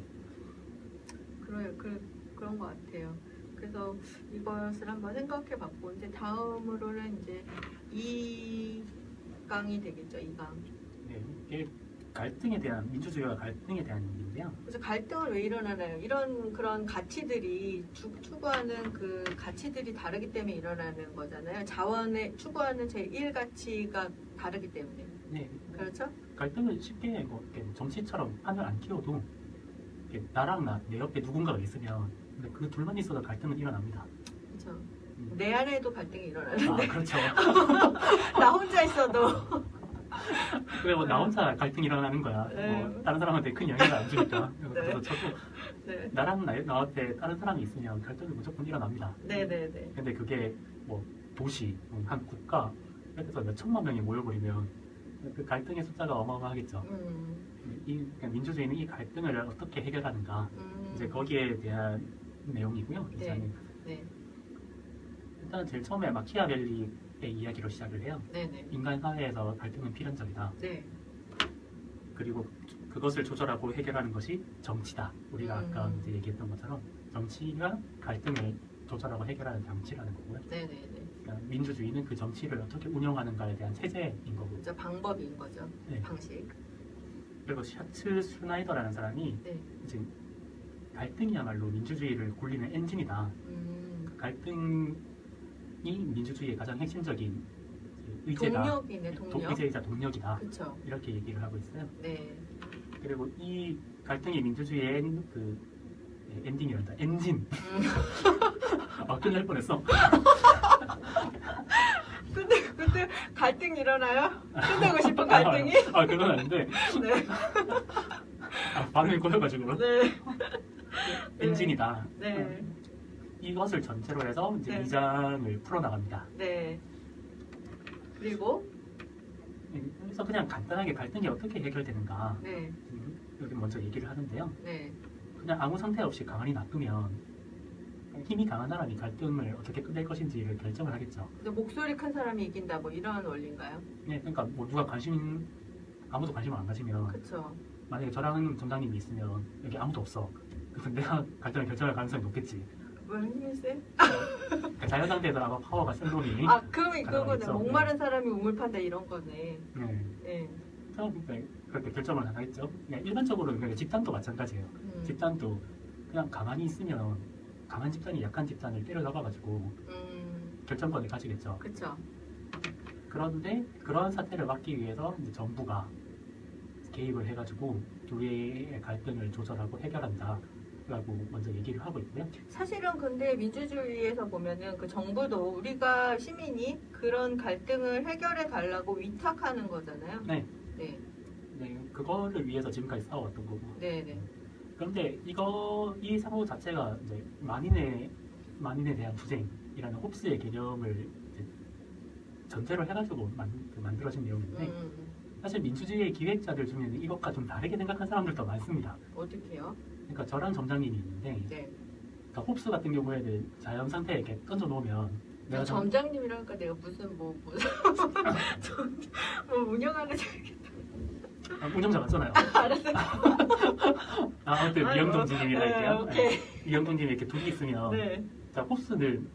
그런 것 같아요. 그래서 이것을 한번 생각해봤고 이제 다음으로는 이제 2강이 되겠죠. 2강. 네, 이게 갈등에 대한 민주주의와 갈등에 대한 얘기인데요. 그래서 갈등은 왜 일어나나요? 이런 그런 가치들이 추구하는 그 가치들이 다르기 때문에 일어나는 거잖아요. 자원에 추구하는 제1가치가 다르기 때문에. 네, 그렇죠? 갈등은 쉽게 뭐 이렇게 정치처럼 판을 안 키워도 이렇게 나랑 내 옆에 누군가가 있으면 근데 그 둘만 있어도 갈등은 일어납니다. 그렇죠. 내 안에도 갈등이 아, 일어나는데 그렇죠. 나 혼자 있어도 그래 나 혼자 갈등이 일어나는 거야. 네. 뭐 다른 사람한테 큰 영향을 안 주니까. 네. 그래서 저도 네. 나랑 나 옆에 다른 사람이 있으면 갈등이 무조건 일어납니다. 네네네. 근데 그게 뭐 도시, 한 국가 이렇게 해서 몇 천만 명이 모여버리면 그 갈등의 숫자가 어마어마하겠죠. 그러니까 민주주의는 이 갈등을 어떻게 해결하는가 이제 거기에 대한 내용이고요. 이 네. 장은. 네. 일단 제일 처음에 마키아벨리의 이야기로 시작을 해요. 네네. 인간 사회에서 갈등은 필연적이다. 네. 그리고 그것을 조절하고 해결하는 것이 정치다. 우리가 아까 이제 얘기했던 것처럼 정치가 갈등을 조절하고 해결하는 장치라는 거고요. 네네네. 그러니까 민주주의는 그 정치를 어떻게 운영하는가에 대한 체제인 거고. 진짜 방법인 거죠. 네. 방식. 그리고 샤츠 슈나이더라는 사람이 네. 이제 갈등이야말로 민주주의를 굴리는 엔진이다. 그 갈등이 민주주의의 가장 핵심적인 의제다. 동력이네, 동력. 의제이자 동력이다. 그렇죠. 이렇게 얘기를 하고 있어요. 네. 그리고 이 갈등이 민주주의의 엔딩이란다. 엔진. 끝날 뻔했어. 근데 갈등 일어나요? 끝내고 싶은 갈등이? 그건 아닌데. 네. 발음이 꼬여가지고. 네. 엔진이다. 네. 이것을 전체로 해서 이제 네. 2장을 풀어나갑니다. 네. 그리고 그래서 그냥 간단하게 갈등이 어떻게 해결되는가 네. 여기 먼저 얘기를 하는데요. 네. 그냥 아무 상태 없이 가만히 놔두면 힘이 강한 사람이 갈등을 어떻게 끝낼 것인지를 결정을 하겠죠. 근데 목소리 큰 사람이 이긴다 뭐 이런 원리인가요? 네, 그러니까 뭐 누가 아무도 관심을 안 가지면 그렇죠. 만약에 저랑 점장님이 있으면 여기 아무도 없어. 그럼 내가 갈등을 결정할 가능성이 높겠지. 왜 힘이 세? 그러니까 자연 상태에서 아마 파워가 센 놈이. 그럼 이거는 가능하겠죠. 목마른 사람이 우물 판다 이런 거네. 네. 네. 처음에 그렇게 결정을 하겠죠. 그냥 일반적으로 그러니까 집단도 마찬가지예요. 집단도 그냥 가만히 있으면 강한 집단이 약한 집단을 때려 잡아가지고 결정권을 가지겠죠. 그렇죠. 그런데 그런 사태를 막기 위해서 이제 정부가 개입을 해가지고 둘의 갈등을 조절하고 해결한다라고 먼저 얘기를 하고 있고요. 사실은 근데 민주주의에서 보면은 그 정부도 우리가 시민이 그런 갈등을 해결해 달라고 위탁하는 거잖아요. 네. 네. 네, 그거를 위해서 지금까지 싸워왔던 거고. 네, 네. 그런데 이 사고 자체가 이제 만인에 대한 투쟁이라는 홉스의 개념을 이제 전제로 해가지고 만들어진 내용인데 사실 민주주의의 기획자들 중에는 이것과 좀 다르게 생각한 사람들도 많습니다. 어떻게요? 그러니까 저랑 점장님이 있는데 네. 그러니까 홉스 같은 경우에는 자연 상태에 이렇게 던져 놓으면 내가 점장님이라니까 내가 무슨 뭐 운영하는 운영자 맞잖아요. 알았어요. 아무튼 이영동지님이라 할게요. 오케이. 이영동님이 이렇게 둘이 있으면 네. 자 홉스는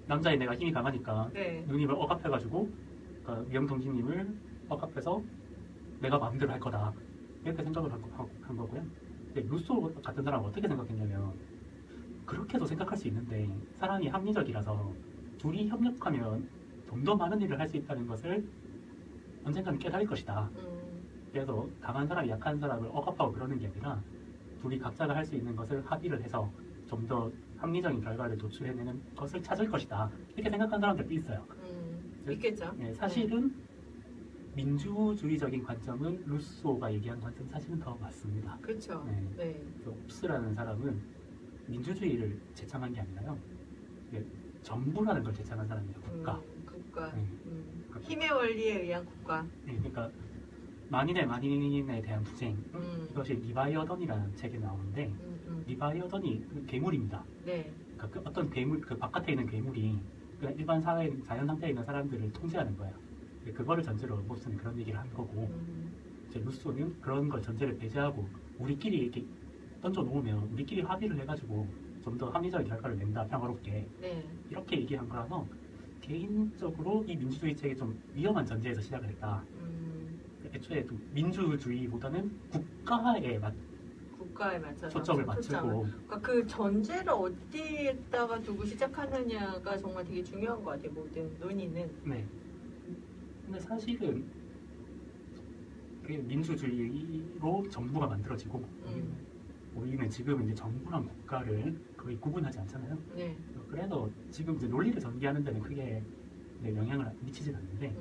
남자인 내가 힘이 강하니까 네. 누님을 억압해가지고 그러니까 이영동지님을 억압해서 내가 마음대로 할 거다 이렇게 생각을 한 거고요. 근데 루소 같은 사람은 어떻게 생각했냐면 그렇게도 생각할 수 있는데 사람이 합리적이라서 둘이 협력하면 좀 더 많은 일을 할 수 있다는 것을 언젠가는 깨달을 것이다. 그래서 강한 사람이 약한 사람을 억압하고 그러는 게 아니라 둘이 각자가 할 수 있는 것을 합의를 해서 좀 더 합리적인 결과를 도출해내는 것을 찾을 것이다. 이렇게 생각하는 사람들도 있어요. 있겠죠. 네, 사실은 민주주의적인 관점은 루소가 얘기한 관점 사실은 더 맞습니다. 그렇죠. 네. 네. 홉스라는 사람은 민주주의를 제창한 게 아니라요. 정부라는 걸 제창한 사람이에요. 국가. 국가. 네. 힘의 원리에 의한 국가. 네, 그러니까 만인의 만인에 대한 투쟁 이것이 리바이어던이라는 책에 나오는데 리바이어던이 괴물입니다. 네. 그러니까 그 어떤 괴물 그 바깥에 있는 괴물이 그냥 일반 사회 자연 상태에 있는 사람들을 통제하는 거예요. 그거를 전제로 로스는 그런 얘기를 한 거고 이제 루소는 그런 걸 전제를 배제하고 우리끼리 이렇게 던져 놓으면 우리끼리 합의를 해가지고 좀 더 합리적인 결과를 낸다 평화롭게 네. 이렇게 얘기한 거라서 개인적으로 이 민주주의 책이 좀 위험한 전제에서 시작을 했다. 애초에 좀 민주주의보다는 국가에 맞춰서 초점을 맞추고 그러니까 그 전제를 어디에다가 두고 시작하느냐가 정말 되게 중요한 것 같아요. 모든 논의는. 네. 근데 사실은 그 민주주의로 정부가 만들어지고 우리는 지금 이제 정부랑 국가를 거의 구분하지 않잖아요. 네. 그래서 지금 이제 논리를 전개하는 데는 크게 영향을 미치진 않는데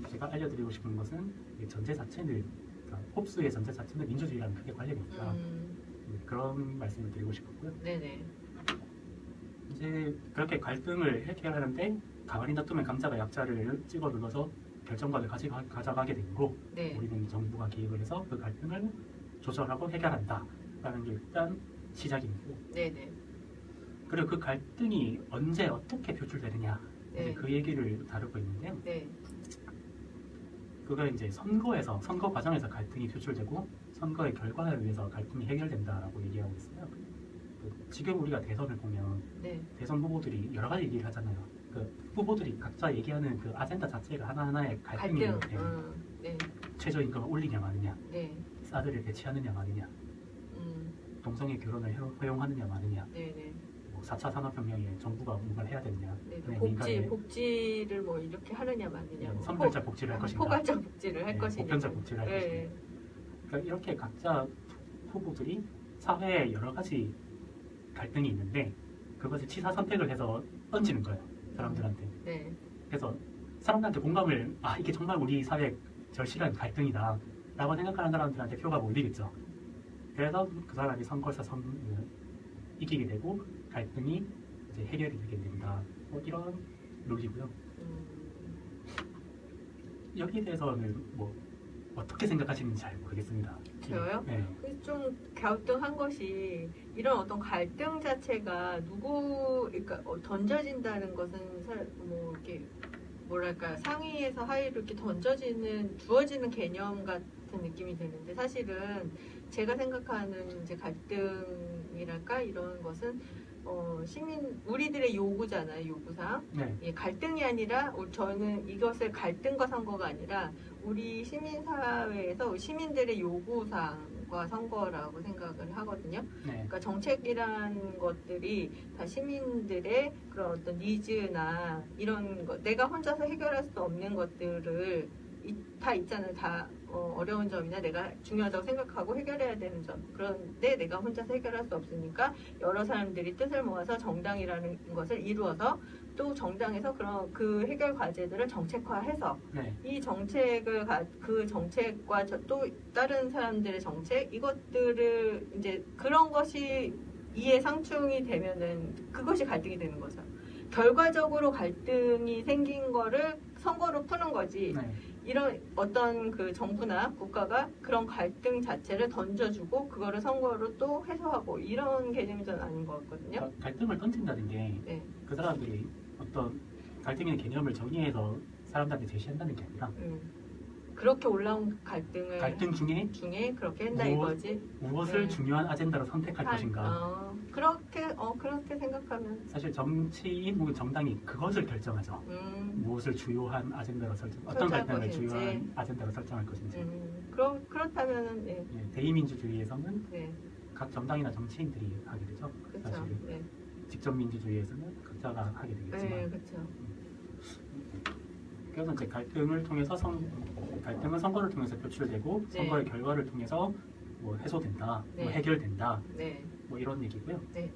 제가 알려드리고 싶은 것은 이 전제 자체는 그러니까 홉스의 전제 자체는 민주주의랑 크게 관련이 있다. 그런 말씀을 드리고 싶었고요. 네네. 이제 그렇게 갈등을 해결하는데 가만히 놔두면 감자가 약자를 찍어 눌러서 결정권을 가져가게 되고 네. 우리는 정부가 개입을 해서 그 갈등을 조절하고 해결한다라는 게 일단 시작이고 네네. 그리고 그 갈등이 언제 어떻게 표출되느냐 네. 이제 그 얘기를 다루고 있는데요. 네. 그가 이제 선거 과정에서 갈등이 표출되고 선거의 결과에 의해서 갈등이 해결된다라고 얘기하고 있어요. 지금 우리가 대선을 보면 네. 대선 후보들이 여러 가지 얘기를 하잖아요. 그 후보들이 각자 얘기하는 그 아젠다 자체가 하나하나의 갈등이 갈등. 있는데 네. 최저임금을 올리냐 마느냐, 네. 사드를 배치하느냐 마느냐, 동성애 결혼을 허용하느냐 마느냐, 네네. 뭐 4차 산업혁명에 정부가 뭔가를 해야 되느냐, 네. 그냥 민간에 복지를 뭐 이렇게 하느냐 마느냐. 뭐 선별적 복지를 할 것인가, 포괄적 복지를 할 네, 것이냐. 보편적 복지를 할 네. 것인가. 그러니까 이렇게 각자 후보들이 사회에 여러 가지 갈등이 있는데 그것을 치사 선택을 해서 던지는 거예요. 사람들한테. 네. 그래서 사람들한테 공감을 이게 정말 우리 사회의 절실한 갈등이다 라고 생각하는 사람들한테 표가 몰리겠죠. 그래서 그 사람이 선거에서 이기게 되고 갈등이 이제 해결이 되게 된다. 뭐 이런 논리고요. 여기에 대해서는 뭐 어떻게 생각하시는지 잘 모르겠습니다. 저요? 네. 좀 갸우뚱한 것이 이런 어떤 갈등 자체가 그러니까 던져진다는 것은 뭐 이렇게 뭐랄까 상위에서 하위로 이렇게 주어지는 개념 같은 느낌이 드는데 사실은 제가 생각하는 이제 갈등이랄까 이런 것은 우리들의 요구잖아요, 요구사항. 네. 예, 갈등이 아니라 저는 이것을 갈등과 선거가 아니라 우리 시민사회에서 시민들의 요구사항과 선거라고 생각을 하거든요. 네. 그러니까 정책이라는 것들이 다 시민들의 그런 어떤 니즈나 이런 것, 내가 혼자서 해결할 수 없는 것들을 다 있잖아요. 다 어려운 점이나 내가 중요하다고 생각하고 해결해야 되는 점. 그런데 내가 혼자서 해결할 수 없으니까 여러 사람들이 뜻을 모아서 정당이라는 것을 이루어서 또 정당에서 그런 그 해결 과제들을 정책화해서 네. 이 정책을 그 정책과 또 다른 사람들의 정책 이것들을 이제 그런 것이 이해 상충이 되면은 그것이 갈등이 되는 거죠. 결과적으로 갈등이 생긴 거를 선거로 푸는 거지. 네. 이런 어떤 그 정부나 국가가 그런 갈등 자체를 던져주고 그거를 선거로 또 해소하고 이런 개념이 저는 아닌 것 같거든요. 갈등을 던진다는 게 그 네. 사람들이 어떤 갈등의 개념을 정의해서 사람들한테 제시한다는 게 아니라 그렇게 올라온 갈등 중에 그렇게 한다 이거지. 무엇을 네. 중요한 아젠다로 선택할 것인가. 그렇게 생각하면 사실 정치인 혹은 정당이 그것을 결정하죠. 무엇을 주요한 아젠다로 어떤 갈등을 것인지. 주요한 아젠다로 설정할 것인지. 그렇다면은 네. 대의민주주의에서는 네. 각 정당이나 정치인들이 하게 되죠. 그렇죠. 사실 네. 직접 민주주의에서는 각자가 하게 되겠지만. 네, 그렇죠. 그래서 이제 갈등을 통해서 갈등은 선거를 통해서 표출되고 네. 선거의 결과를 통해서 뭐 해소된다, 네. 뭐 해결된다, 네. 뭐 이런 얘기고요. 네.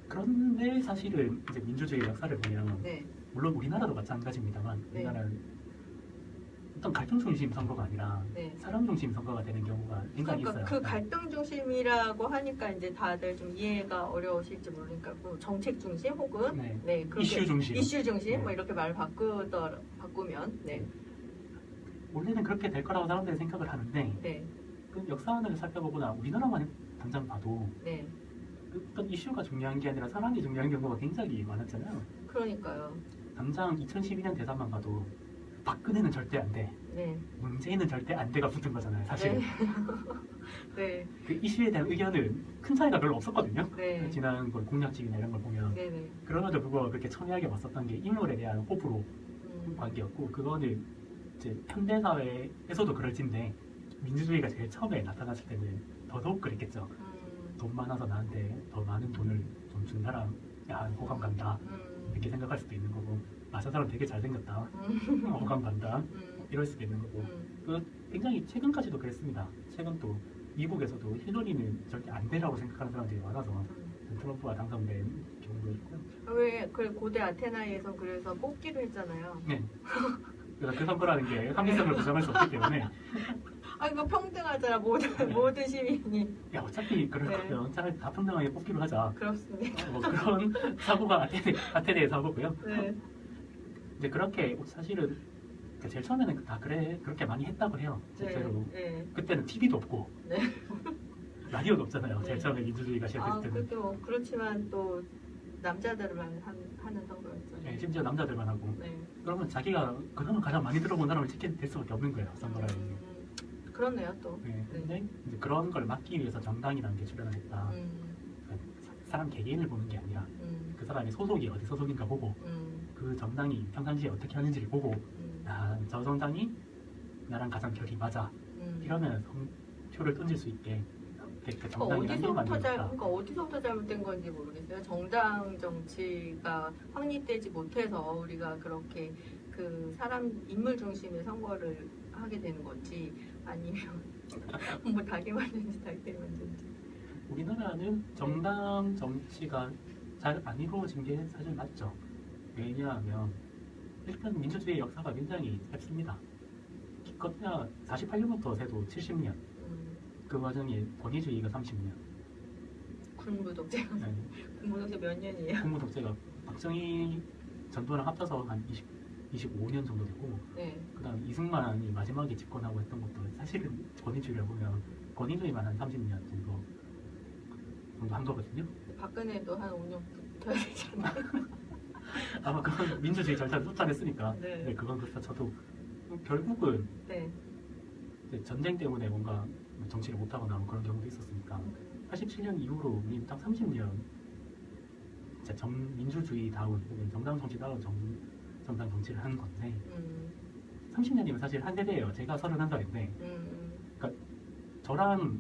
그런데 사실은 이제 민주주의 역사를 보면 네. 물론 우리나라도 마찬가지입니다만 네. 우리나라는 어떤 갈등 중심 선거가 아니라 네. 사람 중심 선거가 되는 경우가 굉장히 그러니까 있어요. 그 갈등 중심이라고 하니까 이제 다들 좀 이해가 어려우실지 모르니까 뭐 정책 중심 혹은 네. 네, 그렇게 이슈 중심. 이슈 중심 네. 뭐 이렇게 말 바꾸면 네. 원래는 그렇게 될 거라고 사람들이 생각을 하는데 네. 그 역사를 살펴보거나 우리나라만 당장 봐도 네. 어떤 이슈가 중요한 게 아니라 사람이 중요한 경우가 굉장히 많았잖아요. 그러니까요. 당장 2012년 대선만 봐도 박근혜는 절대 안 돼, 네. 문재인은 절대 안 돼가 붙은 거잖아요. 사실은 네. 그 이슈에 대한 의견은 큰 차이가 별로 없었거든요. 네. 지난 걸 공약집이나 이런 걸 보면 네. 네. 그럼에도 불구하고 그렇게 첨예하게 왔었던 게 인물에 대한 호불호 음. 관계였고 그거는 이제 현대 사회에서도 그럴진데 민주주의가 제일 처음에 나타났을 때는 더더욱 그랬겠죠. 돈 많아서 나한테 더 많은 돈을 좀 준 사람 야 호감 간다 이렇게 생각할 수도 있는 거고 아 저 사람 되게 잘생겼다 호감 간다 이럴 수도 있는 거고 그 굉장히 최근까지도 그랬습니다. 최근 또 미국에서도 힐러리는 절대 안 되라고 생각하는 사람들이 많아서 트럼프가 당선된 경우도 있고 왜 고대 아테나에서 그래서 뽑기로 했잖아요. 네. 그래서 그 선거라는 게 합리성을 부정할 수 없기 때문에 아 이거 평등하잖아 모든 시민이. 야 어차피 그럴 네. 거면 차라리 다 평등하게 뽑기로 하자 그렇습니다. 뭐 그런 사고가 아테네의 사고고요. 네. 이제 그렇게 사실은 제일 처음에는 다 그렇게 많이 했다고 해요. 실제로 네. 그때는 TV도 없고 네. 라디오도 없잖아요. 네. 제일 처음에 민주주의가 시작했을 아 때는 그것도 그렇지만 또 남자들만 하는 선거였죠. 네, 심지어 남자들만 하고 네. 그러면 자기가 그러면 가장 많이 들어본 사람을 찍게 될 수밖에 없는 거예요. 선거라는 게. 그렇네요 또. 네, 근데 이제 그런 걸 막기 위해서 정당이라는 게 출연을 했다. 그러니까 사람 개개인을 보는 게 아니라 그 사람이 소속이 어디 소속인가 보고 그 정당이 평상시에 어떻게 하는지를 보고 아, 저 정당이 나랑 가장 결이 맞아 이러면 표를 던질 수 있게 그 정당이라는 게 만들었다. 그러니까 어디서부터 잘못된 건지 모르겠어요. 정당 정치가 확립되지 못해서 우리가 그렇게 그 사람 인물 중심의 선거를 하게 되는 건지 아니면 뭐 닭이 맞는지 닭이 맞는지. 우리나라는 정당 정치가 잘 안 이루어진 게 사실 맞죠. 왜냐하면 일단 민주주의 역사가 굉장히 짧습니다. 기껏해야 48년부터 세도 70년. 그 과정에 권위주의가 30년. 군부 독재. 네. 군부 독재 몇 년이에요? 군부 독재가 박정희 전두랑 합쳐서 한 25년 정도 되고 네. 그다음 이승만이 마지막에 집권하고 했던 것도 사실은 권위주의라고 보면 권위주의만 한 30년 정도 한 거거든요. 박근혜도 한 5년 붙어야 되잖아요. 아마 그건 민주주의 절차를 쫓아냈으니까 네. 네, 그건 그렇다 쳐도 결국은 네. 이제 전쟁 때문에 뭔가 정치를 못하거나 뭐 그런 경우도 있었으니까 87년 이후로 우리는 딱 30년 진짜 민주주의다운 정당 정치다운 정당 정치를 하는 건데 30년이면 사실 한 세대예요. 제가 31살인데 그러니까 저랑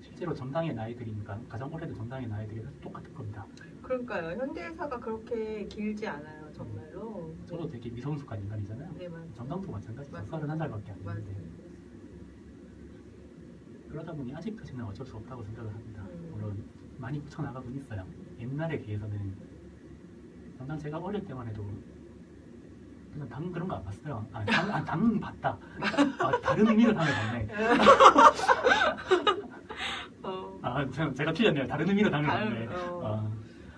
실제로 정당의 나이들이니까 가장 오래된 정당의 나이들이 사실 똑같은 겁니다. 그러니까요. 현대사가 그렇게 길지 않아요. 정말로. 저도 되게 미성숙한 인간이잖아요. 네, 맞아요. 정당도 마찬가지죠. 맞아요. 31살밖에 안 맞아요. 되는데 그러다 보니 아직까지는 어쩔 수 없다고 생각을 합니다. 물론 많이 붙여나가곤 있어요. 옛날에 비해서는 정당 제가 어릴 때만 해도 그냥 당 그런 거 안 봤어요. 당은 봤다. 다른 의미로 당을 봤네. 제가 틀렸네요. 다른 의미로 당을 봤네.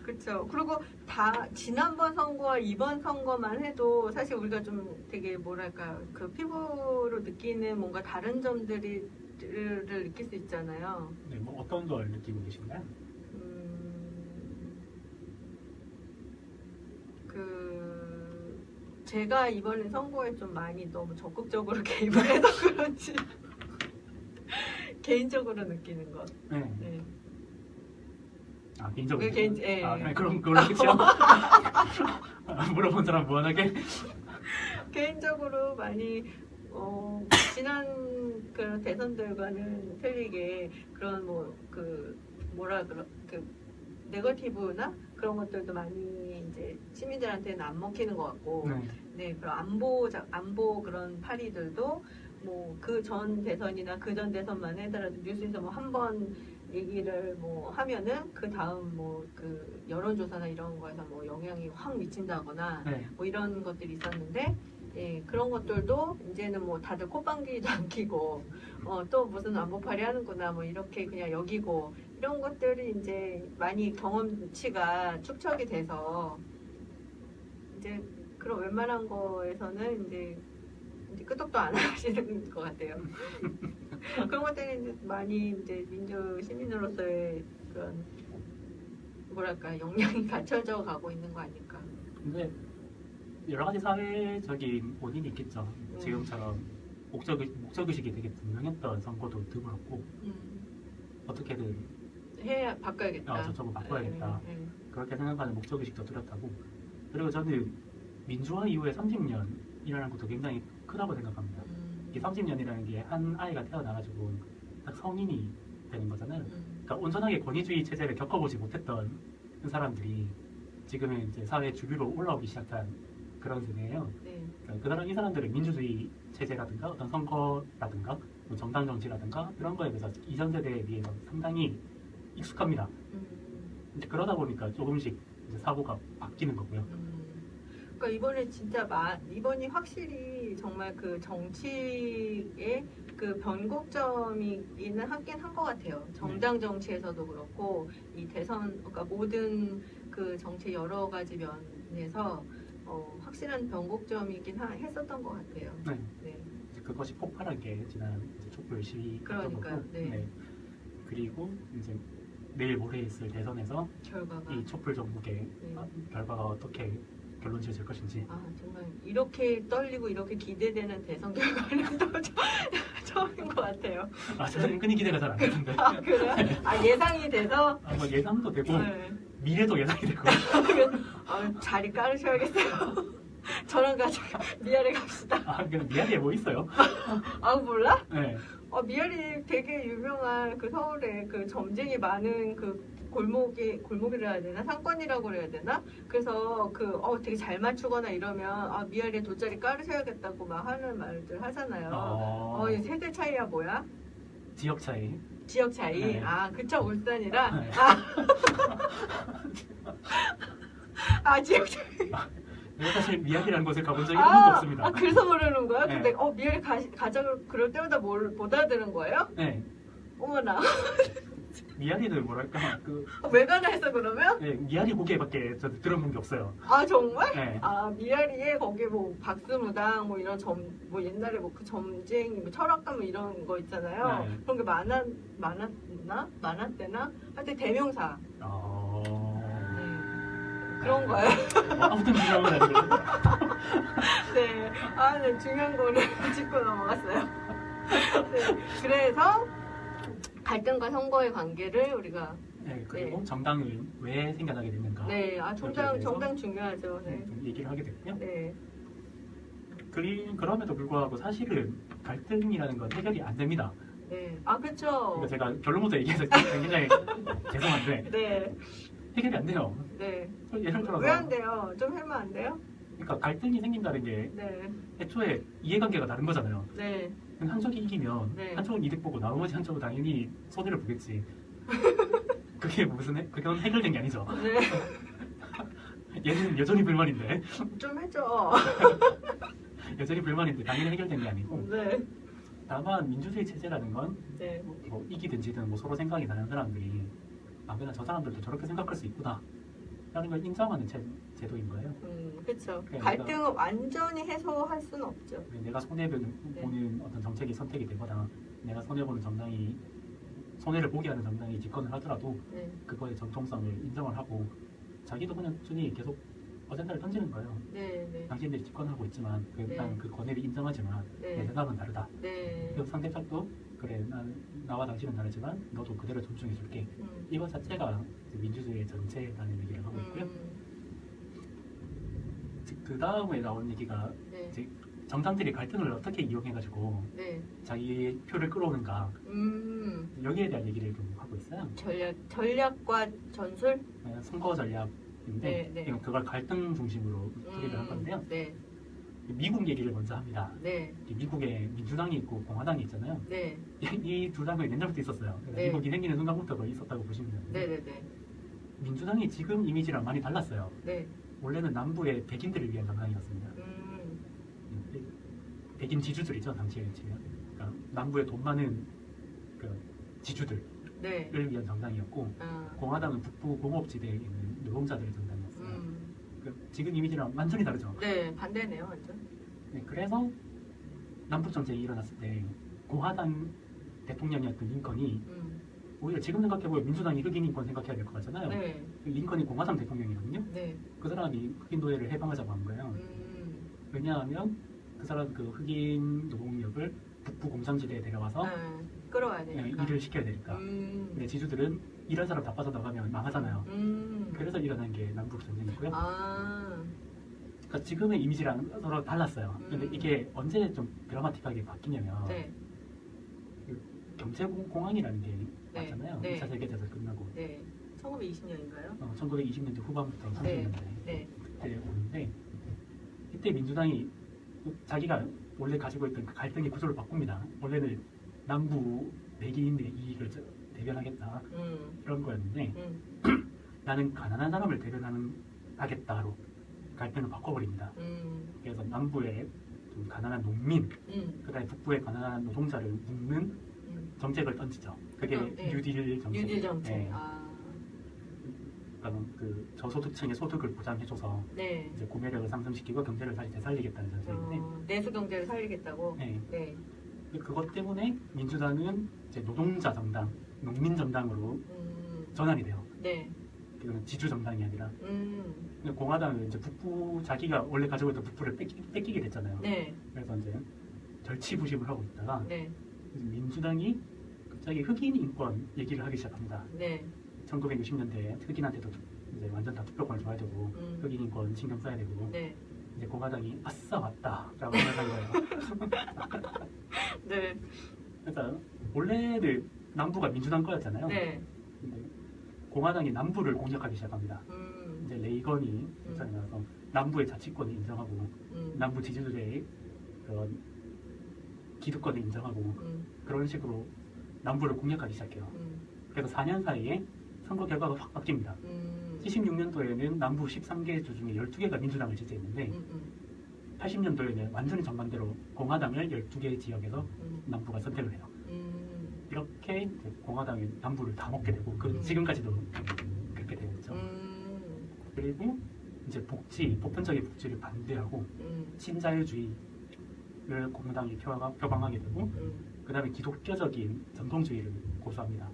그렇죠. 그리고 다 지난번 선거와 이번 선거만 해도 사실 우리가 좀 되게 뭐랄까 그 피부로 느끼는 뭔가 다른 점들을 느낄 수 있잖아요. 네, 뭐 어떤 걸 느끼고 계신가요? 제가 이번에 선거에 좀 많이 너무 적극적으로 개입을 해서 그런지 개인적으로 느끼는 것. 네. 네. 개인적으로. 네. 그럼 그걸로 끝이요? 물어본 사람 무한하게. 개인적으로 많이 지난 그런 대선들과는 틀리게 그런 네거티브나 그런 것들도 많이 이제 시민들한테는 안 먹히는 것 같고, 네, 그런 안보 그런 파리들도 뭐 그 전 대선이나 그 전 대선만 해더라도 뉴스에서 뭐 한 번 얘기를 뭐 하면은 그 다음 뭐 그 여론조사나 이런 거에서 뭐 영향이 확 미친다거나 뭐 이런 것들이 있었는데 예, 그런 것들도 이제는 뭐 다들 콧방귀도 안 끼고 또 무슨 안보파리 하는구나 뭐 이렇게 그냥 여기고 이런 것들이 이제 많이 경험치가 축적이 돼서 이제 그런 웬만한 거에서는 이제 끄덕도 안 하시는 것 같아요. 그런 것들이 이제 많이 이제 민주 시민으로서의 그런 뭐랄까 역량이 갖춰져 가고 있는 거 아닐까. 근데 여러 가지 사회적인 원인이 있겠죠. 지금처럼 목적의식이 되게 분명했던 선거도 드물었고 어떻게든 해야 바꿔야겠다. 저쪽을 바꿔야겠다. 네. 그렇게 생각하는 목적의식도 뚜렷하고 그리고 저는 민주화 이후에 30년이라는 것도 굉장히 크다고 생각합니다. 이 30년이라는 게 한 아이가 태어나가지고 딱 성인이 되는 거잖아요. 그러니까 온전하게 권위주의 체제를 겪어보지 못했던 사람들이 지금은 이제 사회 주류로 올라오기 시작한 그런 세대예요. 네. 그러니까 이 사람들은 민주주의 체제라든가 어떤 선거라든가 뭐 정당 정치라든가 이런 거에 대해서 이전 세대에 비해서 상당히 익숙합니다. 이제 그러다 보니까 조금씩 이제 사고가 바뀌는 거고요. 그러니까 이번에 진짜 이번이 확실히 정말 그 정치의 그 변곡점이기는 하긴 한 것 같아요. 정당 정치에서도 그렇고 이 대선 그러니까 모든 그 정치 여러 가지 면에서 확실한 변곡점이긴 했었던 것 같아요. 네. 네. 이제 그것이 폭발한 게 지난 이제 촛불 시위였던 그러니까요. 거고, 네. 그리고 이제 내일 모레 있을 대선에서 결과가 이 촛불 정국의 결과가 어떻게 결론지어질 것인지. 정말 이렇게 떨리고 이렇게 기대되는 대선 결과는 또 처음인 것 같아요. 저는 은근히 기대가 잘 안 되는데. 그래요? 예상이 돼서? 뭐 예상도 되고 네. 미래도 예상이 되고. 자리 깔으셔야겠어요. 저랑 같이 미아리 갑시다. 그냥 미아리에 뭐 있어요? 몰라? 네. 미아리 되게 유명한 그 서울에 그 점쟁이 많은 그 골목이라 해야 되나? 상권이라고 그래야 되나? 그래서 되게 잘 맞추거나 이러면 미아리에 돗자리 깔으셔야겠다고 막 하는 말들 하잖아요. 이 세대 차이야 뭐야? 지역 차이. 지역 차이? 네. 그쵸, 울산이라? 네. 지역 차이. 내가 사실 미아리라는 곳에 가본 적이 한 번도 없습니다. 그래서 모르는 거야? 네. 근데 미아리 가자고 그럴 때마다 못 알아들은 거예요? 네. 어머나. 미아리는 뭐랄까 왜 가나 했어 그러면? 네, 미아리 고개밖에 저도 들어본 게 없어요. 정말? 네. 미아리에 거기 뭐 박스무당 뭐 이런 뭐 옛날에 뭐 그 점쟁이 뭐 철학관 뭐 이런 거 있잖아요. 네. 그런 게 많았대나? 하여튼 대명사. 그런 거예요. 아무튼 중요한 건 아니고. 네. 네, 중요한 거를 짚고 넘어갔어요. 네. 그래서 갈등과 선거의 관계를 우리가 그리고 정당은 왜 생겨나게 됐는가. 네, 정당 중요하죠. 네. 좀 얘기를 하게 됐고요. 네. 그럼에도 불구하고 사실은 갈등이라는 건 해결이 안 됩니다. 네. 그렇죠. 그러니까 제가 결론부터 얘기해서 굉장히 죄송한데 네. 해결이 안 돼요. 네. 예를 들어서 왜 안 돼요? 좀 하면 안 돼요? 그러니까 갈등이 생긴다는 게 네. 애초에 이해관계가 다른 거잖아요. 네. 한쪽이 이기면 네. 한쪽은 이득 보고 나머지 한쪽은 당연히 손해를 보겠지. 그건 해결된 게 아니죠. 네. 얘는 여전히 불만인데. 좀 해줘. 여전히 불만인데 당연히 해결된 게 아니고. 네. 다만 민주주의 체제라는 건 네. 뭐 이기든 지든 뭐 서로 생각이 다른 사람들이 그냥 저 사람들도 저렇게 생각할 수 있구나 라는 걸 인정하는 제도인 거예요. 그렇죠. 그러니까 갈등을 완전히 해소할 수는 없죠. 내가 손해보는 어떤 정책이 선택이 되거나 내가 손해보는 정당이 손해를 보게 하는 정당이 집권을 하더라도 네. 그거의 정통성을 인정을 하고 자기도 그냥 꾸준히 계속 어젠다를 던지는 거예요. 네. 네. 당신들이 집권하고 있지만 난 그 권위를 인정하지만 네. 내 생각은 다르다. 네. 그 상대적도 그래 나와 당신은 다르지만 너도 그대로 존중해줄게. 이것 자체가 민주주의의 전체라는 얘기를 하고 있고요. 그 다음에 나온 얘기가 네. 이제 정당들이 갈등을 어떻게 이용해가지고 네. 자기 표를 끌어오는가 여기에 대한 얘기를 좀 하고 있어요. 전략과 전술? 선거 전략인데 네. 그걸 갈등 중심으로 소개를 한 건데요. 네. 미국 얘기를 먼저 합니다. 네. 미국에 민주당이 있고 공화당이 있잖아요. 네. 이 두 당은 옛날부터 있었어요. 네. 미국이 생기는 순간부터 거의 있었다고 보시면 되는데 네네네. 민주당이 지금 이미지랑 많이 달랐어요. 네. 원래는 남부의 백인들을 위한 정당이었습니다. 백인 지주들이죠 당시에 치면. 그러니까 남부에 돈 많은 그 지주들을 네. 위한 정당이었고 공화당은 북부 공업지대에 있는 노동자들의 정당이었어요. 그 지금 이미지랑 완전히 다르죠. 네, 반대네요, 완전. 네, 그래서 남북 전쟁이 일어났을 때 공화당 대통령이었던 링컨이 오히려 지금 생각해보면 민주당이 흑인 인권 생각해야 될 것 같잖아요. 네. 링컨이 공화당 대통령이거든요. 네. 그 사람이 흑인 노예를 해방하자고 한 거예요. 왜냐하면 그 사람 그 흑인 노동력을 북부 공산지대에 데려와서 끌어와야 되니까. 일을 시켜야 되니까. 근데 지주들은 일할 사람 다 빠져나가면 망하잖아요. 그래서 일어난 게 남북 전쟁이고요. 그러니까 지금의 이미지랑 서로 달랐어요. 근데 이게 언제 좀 드라마틱하게 바뀌냐면 네. 그 경제공황이라는 게 네. 맞잖아요. 네. 2차 세계대전 끝나고. 네. 1920년인가요? 1920년대 후반부터 30년대 네. 그때 오는데 이때 민주당이 자기가 원래 가지고 있던 그 갈등의 구조를 바꿉니다. 원래는 남부 백인의 이익을 대변하겠다 이런 거였는데 나는 가난한 사람을 대변하겠다로 갈등을 바꿔버립니다. 그래서 남부에 좀 가난한 농민, 그다음에 북부에 가난한 노동자를 묶는 정책을 던지죠. 그게 네. 뉴딜 정책. 뉴딜 정책. 네. 그러니까 그 저소득층의 소득을 보장해줘서 네. 이제 구매력을 상승시키고 경제를 다시 되살리겠다는 정책인데 내수 경제를 살리겠다고. 네. 네. 그것 때문에 민주당은 이제 노동자 정당, 농민 정당으로 전환이 돼요. 네. 그건 지주 정당이 아니라. 근데 공화당은 이제 북부 자기가 원래 가지고 있던 북부를 뺏기게 됐잖아요. 네. 그래서 이제 절치부심을 하고 있다가 네. 민주당이 갑자기 흑인 인권 얘기를 하기 시작합니다. 네. 1960년대에 흑인한테도 이제 완전 다 투표권을 줘야 되고 흑인 인권 신경 써야 되고 네. 이제 공화당이 아싸 왔다라고 생각한 거예요. 네. 그래서 원래는 남부가 민주당 거였잖아요. 네. 근데 공화당이 남부를 공격하기 시작합니다. 이제 레이건이 나서 남부의 자치권을 인정하고 남부 지지들의 그런 기득권을 인정하고 그런 식으로 남부를 공략하기 시작해요. 그래서 4년 사이에 선거 결과가 확 바뀝니다. 76년도에는 남부 13개 주 중에 12개가 민주당을 지지했는데 80년도에는 완전히 정반대로 공화당을 12개 지역에서 남부가 선택을 해요. 이렇게 이제 공화당이 남부를 다 먹게 되고 지금까지도 그렇게 되겠죠. 그리고 이제 보편적인 복지를 반대하고 신자유주의를 공화당이 표방하게 되고 그 다음에 기독교적인 전통주의를 고수합니다.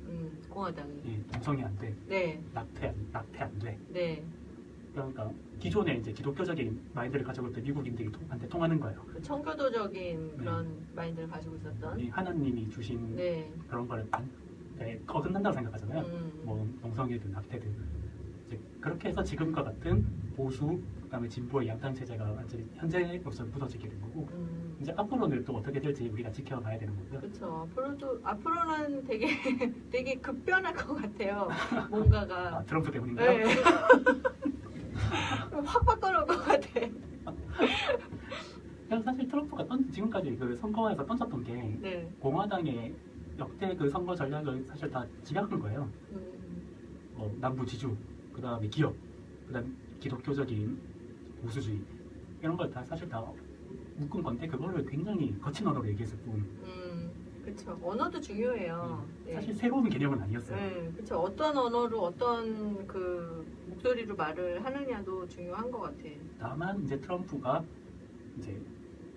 공화당이. 예, 동성애 안 돼, 네. 낙태 안 돼. 네. 그러니까 기존에 이제 기독교적인 마인드를 가지고 있던 미국인들이 한테 통하는 거예요. 그 청교도적인 그런 마인드를 가지고 있었던. 이 하나님이 주신 네. 그런 거를 어긋난다고 생각하잖아요. 뭐 동성애든 낙태든 이제 그렇게 해서 지금과 같은 보수 그다음에 진보의 양당 체제가 완전히 현재로서 무너지게 된 거고 이제 앞으로는 또 어떻게 될지 우리가 지켜봐야 되는 거고요. 그렇죠. 앞으로는 되게 되게 급변할 것 같아요. 뭔가가. 트럼프 때문인가요? 네. 확 바꿔놓을 것 같아. 그냥 사실 트럼프가 지금까지 그 선거에서 던졌던 게 네. 공화당의 역대 그 선거 전략을 사실 다 집약한 거예요. 남부 지주, 그 다음에 기업, 그 다음 기독교적인 보수주의 이런 걸 다 사실 다 묶은 건데 그거를 굉장히 거친 언어로 얘기했을 뿐. 그렇죠. 언어도 중요해요. 네. 사실 새로운 개념은 아니었어요. 네, 그렇죠. 어떤 언어로 어떤 그 목소리로 말을 하느냐도 중요한 것 같아. 다만 이제 트럼프가 이제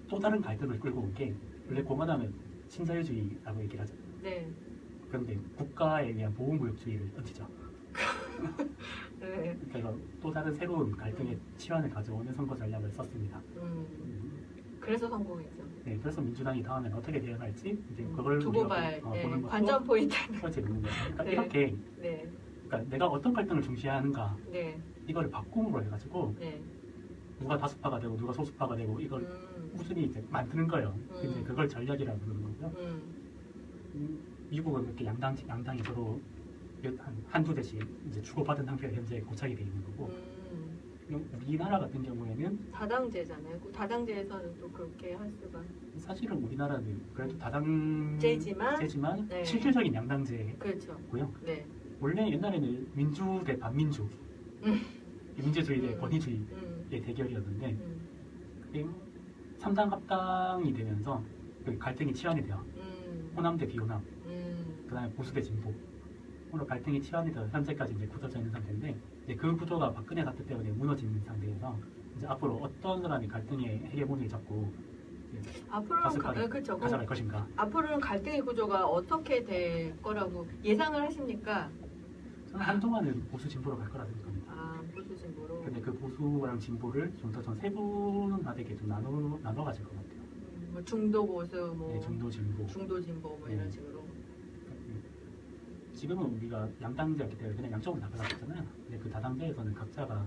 또 다른 갈등을 끌고 온 게 원래 공화당은 신자유주의라고 얘기를 하죠. 네. 그런데 국가에 대한 보호무역주의를 던지죠. 네. 그래서 또 다른 새로운 갈등의 치환을 가져오는 선거 전략을 썼습니다. 그래서 성공했죠. 네, 그래서 민주당이 다음엔 어떻게 대응할지 이제 그걸 두고 우리가 봐. 보는 것도 관전 포인트. 그렇지 보는 거죠. 그러니까 네. 이렇게 네. 그러니까 내가 어떤 갈등을 중시하는가 네. 이거를 바꿈으로 해가지고 네. 누가 다수파가 되고 누가 소수파가 되고 이걸 꾸준히 이제 만드는 거예요. 이제 그걸 전략이라고 부르는 거고요. 미국은 이렇게 양당이 서로 한두 대씩 이제 주고받은 상태가 현재 고착이 돼 있는 거고 우리나라 같은 경우에는 다당제잖아요. 다당제에서는 또 그렇게 할 수가. 사실은 우리나라는 그래도 다당제지만 네. 실질적인 양당제고요. 그렇죠. 네. 원래 옛날에는 민주 대 반민주, 민주주의 대 권위주의의 대결이었는데 그게 3당 합당이 되면서 그 갈등이 치환이 돼요. 호남 대 비호남, 그다음에 보수 대 진보. 오늘 갈등이 치환이 돼서 현재까지 이제 굳어져 있는 상태인데 이제 그 구조가 박근혜 사태 때문에 무너진 상태에서 이제 앞으로 어떤 사람이 갈등의 헤게모니를 잡고 앞으로는 그렇죠. 가져갈 것인가? 앞으로는 갈등의 구조가 어떻게 될 거라고 예상을 하십니까? 저는 한동안은 보수 진보로 갈 거라 생각합니다. 보수 진보로. 근데 그 보수랑 진보를 좀 더 세분화되게 좀 나눠가질 것 같아요. 뭐 중도 보수, 뭐 네, 중도 진보. 중도 진보 뭐 네. 이런 식으로. 지금은 우리가 양당제였기 때문에 그냥 양쪽으로 나가잖아요. 근데 그 다당제에서는 각자가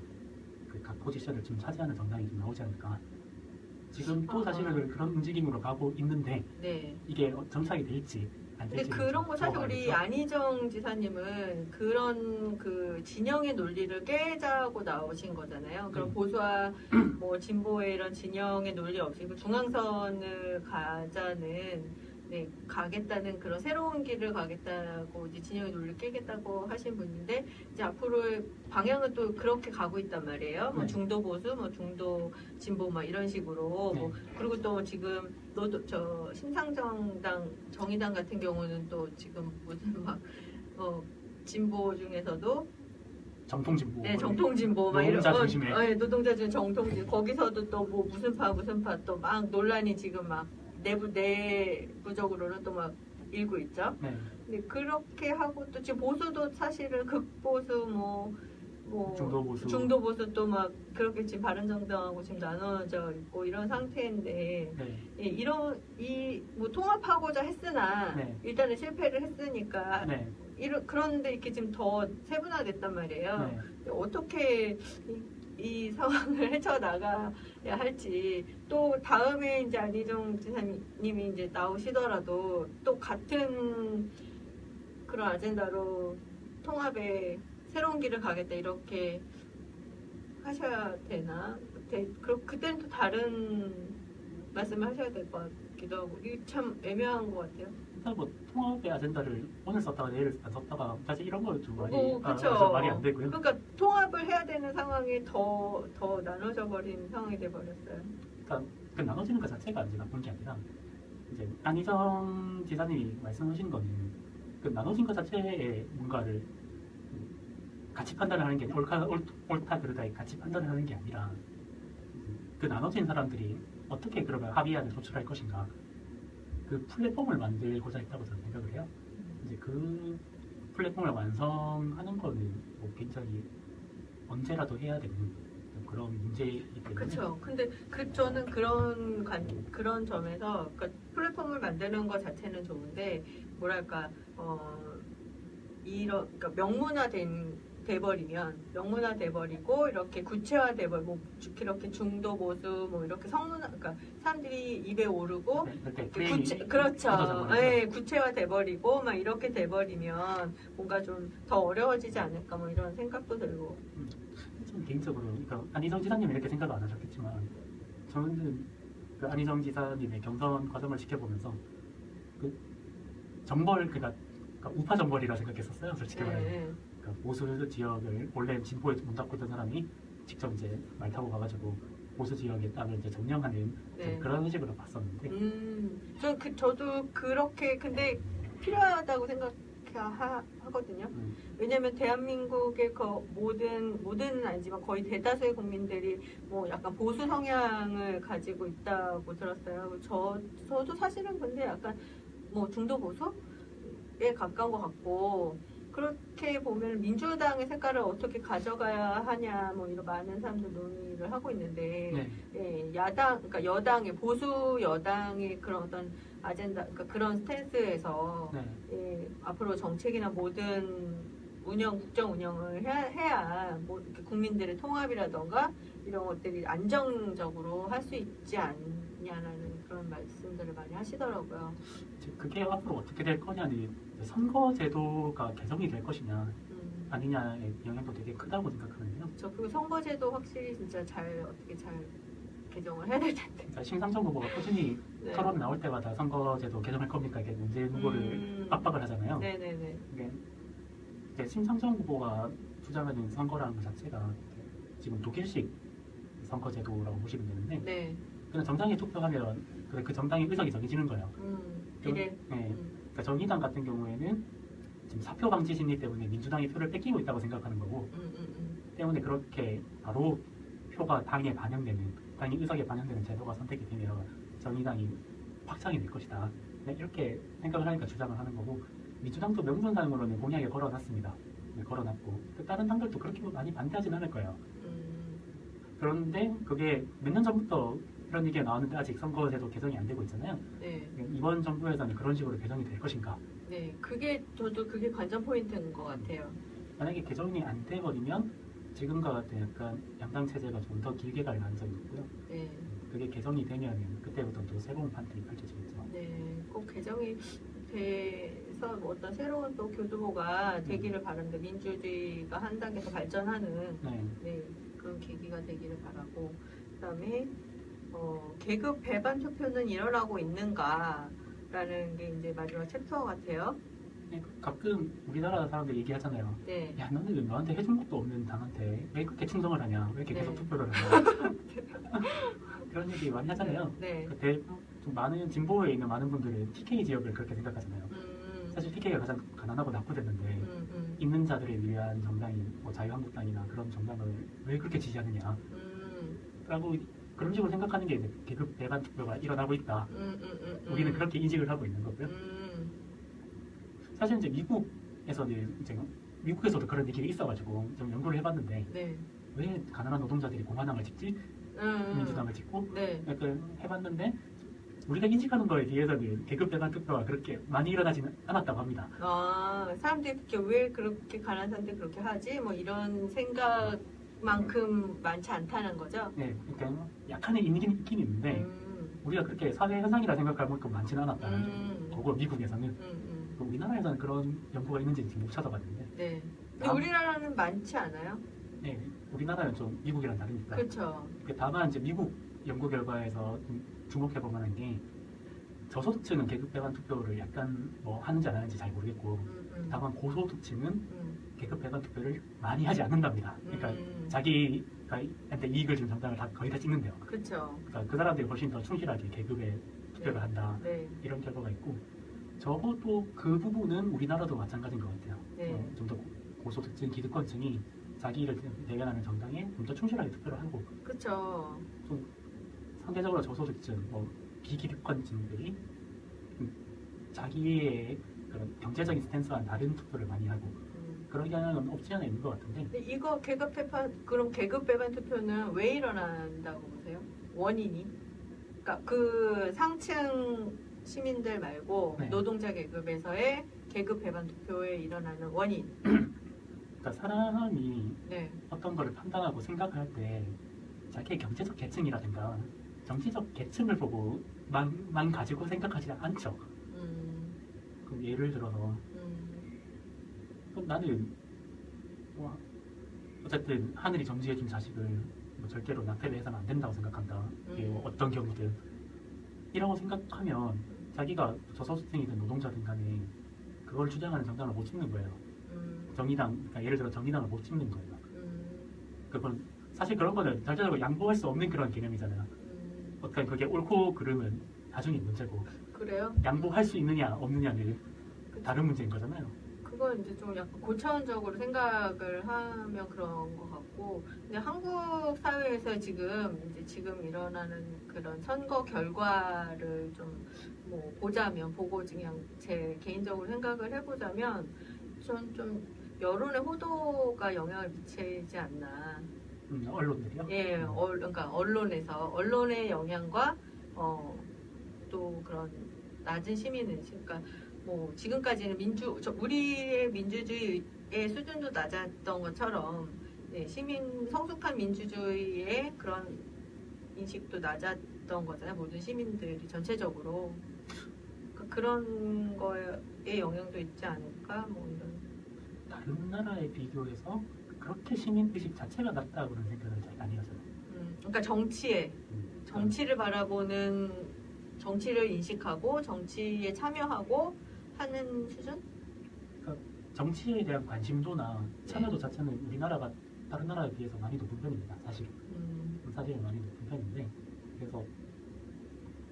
그 각 포지션을 좀 차지하는 정당이 좀 나오지 않을까. 지금 또 사실은 그런 움직임으로 가고 있는데 네. 이게 정착이 될지 안 근데 될지 그런 거 사실 우리 안희정 지사님은 그런 그 진영의 논리를 깨자고 나오신 거잖아요. 그럼 보수와 뭐 진보의 이런 진영의 논리 없이 그 중앙선을 가자는 네, 가겠다는 그런 새로운 길을 가겠다고 이제 진영의 논리를 깨겠다고 하신 분인데 이제 앞으로 방향은 또 그렇게 가고 있단 말이에요. 뭐 네. 중도 보수, 뭐 중도 진보 막 이런 식으로 네. 뭐 그리고 또 지금 저 신상정당 정의당 같은 경우는 또 지금 무슨 막 진보 중에서도 정통 진보. 네, 정통 진보 막 이런 노동자 중심의. 네, 노동자 중심 정통 진 거기서도 또 뭐 무슨 파 또 막 논란이 지금 막 내부적으로는 또 막 일고 있죠. 네. 근데 그렇게 하고 또 지금 보수도 사실은 극보수 뭐 중도 보수 또 막 그렇게 지금 바른정당하고 지금 나눠져 있고 이런 상태인데 네. 이런 뭐 통합하고자 했으나 네. 일단은 실패를 했으니까 네. 그런데 이렇게 지금 더 세분화됐단 말이에요. 네. 어떻게 이 상황을 헤쳐나가야 할지 또 다음에 이제 안희정 지사님이 이제 나오시더라도 또 같은 그런 아젠다로 통합에 새로운 길을 가겠다 이렇게 하셔야 되나? 그때는 또 다른 말씀을 하셔야 될 것 같기도 하고 이게 참 애매한 것 같아요. 일단 뭐 통합의 아젠다를 오늘 썼다가 내일 안 썼다가 사실 이런 거 좀 많이 그쵸. 말이 안 되고요. 그러니까 통합을 해야 되는 상황이 더 나눠져 버린 상황이 돼 버렸어요. 그러니까 그 나눠지는 것 자체가 이제 나쁜 게 아니라 이제 안희정 지사님이 말씀하신 거는 그 나눠진 것 자체에 뭔가를 같이 판단을 하는 게 옳다 그르다 같이 판단을 하는 게 아니라 그 나눠진 사람들이 어떻게 그러면 합의안을 도출할 것인가 그 플랫폼을 만들고자 했다고 저는 생각을 해요. 이제 그 플랫폼을 완성하는 거는 뭐 굉장히 언제라도 해야 되는 그런 문제이기 때문에. 그렇죠. 근데 저는 그런 점에서 그러니까 플랫폼을 만드는 것 자체는 좋은데 뭐랄까 그러니까 명문화 돼버리고 이렇게 구체화 돼버리고 뭐 이렇게 중도 보수 뭐 이렇게 그러니까 사람들이 입에 오르고 그렇죠. 네, 구체화 돼버리고 막 이렇게 돼버리면 뭔가 좀 더 어려워지지 않을까 뭐 이런 생각도 들고. 저는 개인적으로 그러니까 안희정 지사님은 이렇게 생각 안 하셨겠지만 저는 그 안희정 지사님의 경선 과정을 지켜보면서 그 그러니까 우파 정벌이라 생각했었어요. 솔직히 말하면. 그러니까 보수 지역을 원래 진보에 문 닫고 있던 사람이 직접 이제 말 타고 가가지고 보수 지역의 땅을 이제 점령하는 그런 식으로 봤었는데. 저도 그렇게 근데 필요하다고 생각하거든요. 왜냐하면 대한민국의 모든 아니지만 거의 대다수의 국민들이 뭐 약간 보수 성향을 가지고 있다고 들었어요. 저도 사실은 근데 약간 뭐 중도 보수에 가까운 것 같고. 그렇게 보면 민주당의 색깔을 어떻게 가져가야 하냐 뭐 이런 많은 사람들 논의를 하고 있는데 그러니까 여당의 보수 여당의 그런 어떤 아젠다 그러니까 그런 스탠스에서 앞으로 정책이나 모든 국정 운영을 해야 뭐 이렇게 국민들의 통합이라던가 이런 것들이 안정적으로 할 수 있지 않냐라는 그런 말씀들을 많이 하시더라고요. 그게 앞으로 어떻게 될 거냐는 선거제도가 개정이 될 것이냐 아니냐의 영향도 되게 크다고 생각하는데요. 그리고 선거제도 확실히 진짜 어떻게 잘 개정을 해야 될 텐데. 그러니까 심상정 후보가 꾸준히 토론 나올 때마다 선거제도 개정할 겁니까? 이렇게 문재인 후보를 압박을 하잖아요. 네네네. 이게 심상정 후보가 주장하는 선거라는 것 자체가 지금 독일식 선거제도라고 보시면 되는데 그냥 정당에 투표하면 그 정당의 의석이 정해지는 거예요. 비례. 네. 그러니까 정의당 같은 경우에는 지금 사표 방지 심리 때문에 민주당이 표를 뺏기고 있다고 생각하는 거고 때문에 그렇게 바로 표가 당에 반영되는 당의 의석에 반영되는 제도가 선택이 되면 정의당이 확장이 될 것이다. 네, 이렇게 생각을 하니까 주장을 하는 거고 민주당도 명분상으로는 공약에 걸어놨습니다. 네, 걸어놨고 다른 당들도 그렇게 많이 반대하진 않을 거예요. 그런데 그게 몇 년 전부터 이런 얘기가 나왔는데 아직 선거제도 개정이 안 되고 있잖아요. 네. 이번 정부에서는 그런 식으로 개정이 될 것인가? 네. 저도 그게 관전 포인트인 것 같아요. 만약에 개정이 안 돼버리면 지금과 같은 약간 양당 체제가 좀 더 길게 갈 가능성이 있고요. 네. 그게 개정이 되면 그때부터 또 새로운 판들이 펼쳐지겠죠. 네. 꼭 개정이 돼서 뭐 어떤 새로운 또 교두보가 되기를 바랍니다. 민주주의가 한 단계 더 발전하는 네. 네, 그런 계기가 되기를 바라고 그다음에 계급 배반 투표는 일어나고 있는가라는 게 이제 마지막 챕터 같아요. 네, 가끔 우리나라 사람들 얘기하잖아요. 네. 야, 너는 너한테 해준 것도 없는 당한테 왜 그렇게 충성을 하냐? 왜 이렇게 계속 네. 투표를 하냐? 그런 얘기 많이 하잖아요. 네. 좀 많은 진보에 있는 많은 분들은 TK 지역을 그렇게 생각하잖아요. 사실 TK가 가장 가난하고 낙후됐는데 있는 자들을 위한 정당이 뭐 자유한국당이나 그런 정당을 왜 그렇게 지지하느냐? 라고 그런 식으로 생각하는 게 이제 계급 배반 투표가 일어나고 있다. 우리는 그렇게 인식을 하고 있는 거고요. 사실 이제 미국에서도 그런 얘기가 있어가지고 좀 연구를 해봤는데 네. 왜 가난한 노동자들이 공화당을 찍지? 민주당을 찍고 네. 약간 해봤는데 우리가 인식하는 거에 비해서는 계급 배반 투표가 그렇게 많이 일어나지는 않았다고 합니다. 아, 사람들이 그렇게 왜 그렇게 가난한 사람들이 그렇게 하지? 뭐 이런 생각만큼 많지 않다는 거죠. 네, 그러니까 약간의 있긴 있는데 우리가 그렇게 사회 현상이라 생각할 만큼 많지는 않았다는 거고 미국에서는 우리나라에서는 그런 연구가 있는지 지금 못 찾아봤는데 네. 근데 우리나라는 많지 않아요? 네, 우리나라는 좀 미국이랑 다르니까. 그렇죠. 다만 이제 미국 연구 결과에서 좀 주목해 볼 만한 게 저소득층은 계급 배반 투표를 약간 뭐 하는지 안 하는지 잘 모르겠고 다만 고소득층은 계급 배반 투표를 많이 하지 않는답니다. 그러니까 자기가 한테 이익을 준 정당을 다 거의 다 찍는데요. 그렇죠. 그러니까 그 사람들이 훨씬 더 충실하게 계급에 투표를 한다. 네. 이런 결과가 있고 적어도 그 부분은 우리나라도 마찬가지인 것 같아요. 네. 좀 더 고소득층, 기득권층이 자기를 대변하는 정당에 좀 더 충실하게 투표를 하고 그렇죠. 좀 상대적으로 저소득층, 뭐 비기득권층들이 자기의 그런 경제적인 스탠스와는 다른 투표를 많이 하고 그런 경향은 없지 않아 있는 것 같은데. 근데 이거 그럼 계급 배반 투표는 왜 일어난다고 보세요? 원인이? 그러니까 그 상층 시민들 말고 네. 노동자 계급에서의 계급 배반 투표에 일어나는 원인. 그러니까 사람이 네. 어떤 거를 판단하고 생각할 때 자기의 경제적 계층이라든가 정치적 계층을 보고만 가지고 생각하지 않죠. 그럼 예를 들어서 그럼 나는 뭐 어쨌든 하늘이 점지해준 자식을 뭐 절대로 납세를 해서는 안 된다고 생각한다. 이게 뭐 어떤 경우든 이라고 생각하면 자기가 저소득층이든 노동자든 간에 그걸 주장하는 정당을 못 찍는 거예요. 정의당, 그러니까 예를 들어 정의당을 못 찍는 거예요. 그건 사실 그런 거는 절대적으로 양보할 수 없는 그런 개념이잖아요. 어떤 그게 옳고 그름은 나중에 문제고 그래요? 양보할 수 있느냐 없느냐는 다른 문제인 거잖아요. 그건 이제 좀 약간 고차원적으로 생각을 하면 그런 것 같고, 근데 한국 사회에서 지금 일어나는 그런 선거 결과를 좀 뭐 보고 그냥 제 개인적으로 생각을 해보자면 전 좀 여론의 호도가 영향을 미치지 않나. 언론들이요? 예, 그러니까 언론의 영향과 또 그런 낮은 시민의식, 그러니까 뭐 지금까지는 우리의 민주주의의 수준도 낮았던 것처럼 네, 성숙한 민주주의의 그런 인식도 낮았던 거잖아요. 모든 시민들이 전체적으로. 그러니까 그런 거에 영향도 있지 않을까? 뭐 이런. 다른 나라에 비교해서 그렇게 시민의식 자체가 낮다고는 생각을 잘 안 해서요. 그러니까 정치를 바라보는, 정치를 인식하고 정치에 참여하고 하는 수준? 그러니까 정치에 대한 관심도나 참여도 자체는 우리나라가 다른 나라에 비해서 많이 높은 편입니다. 사실은 많이 높은 편인데 그래서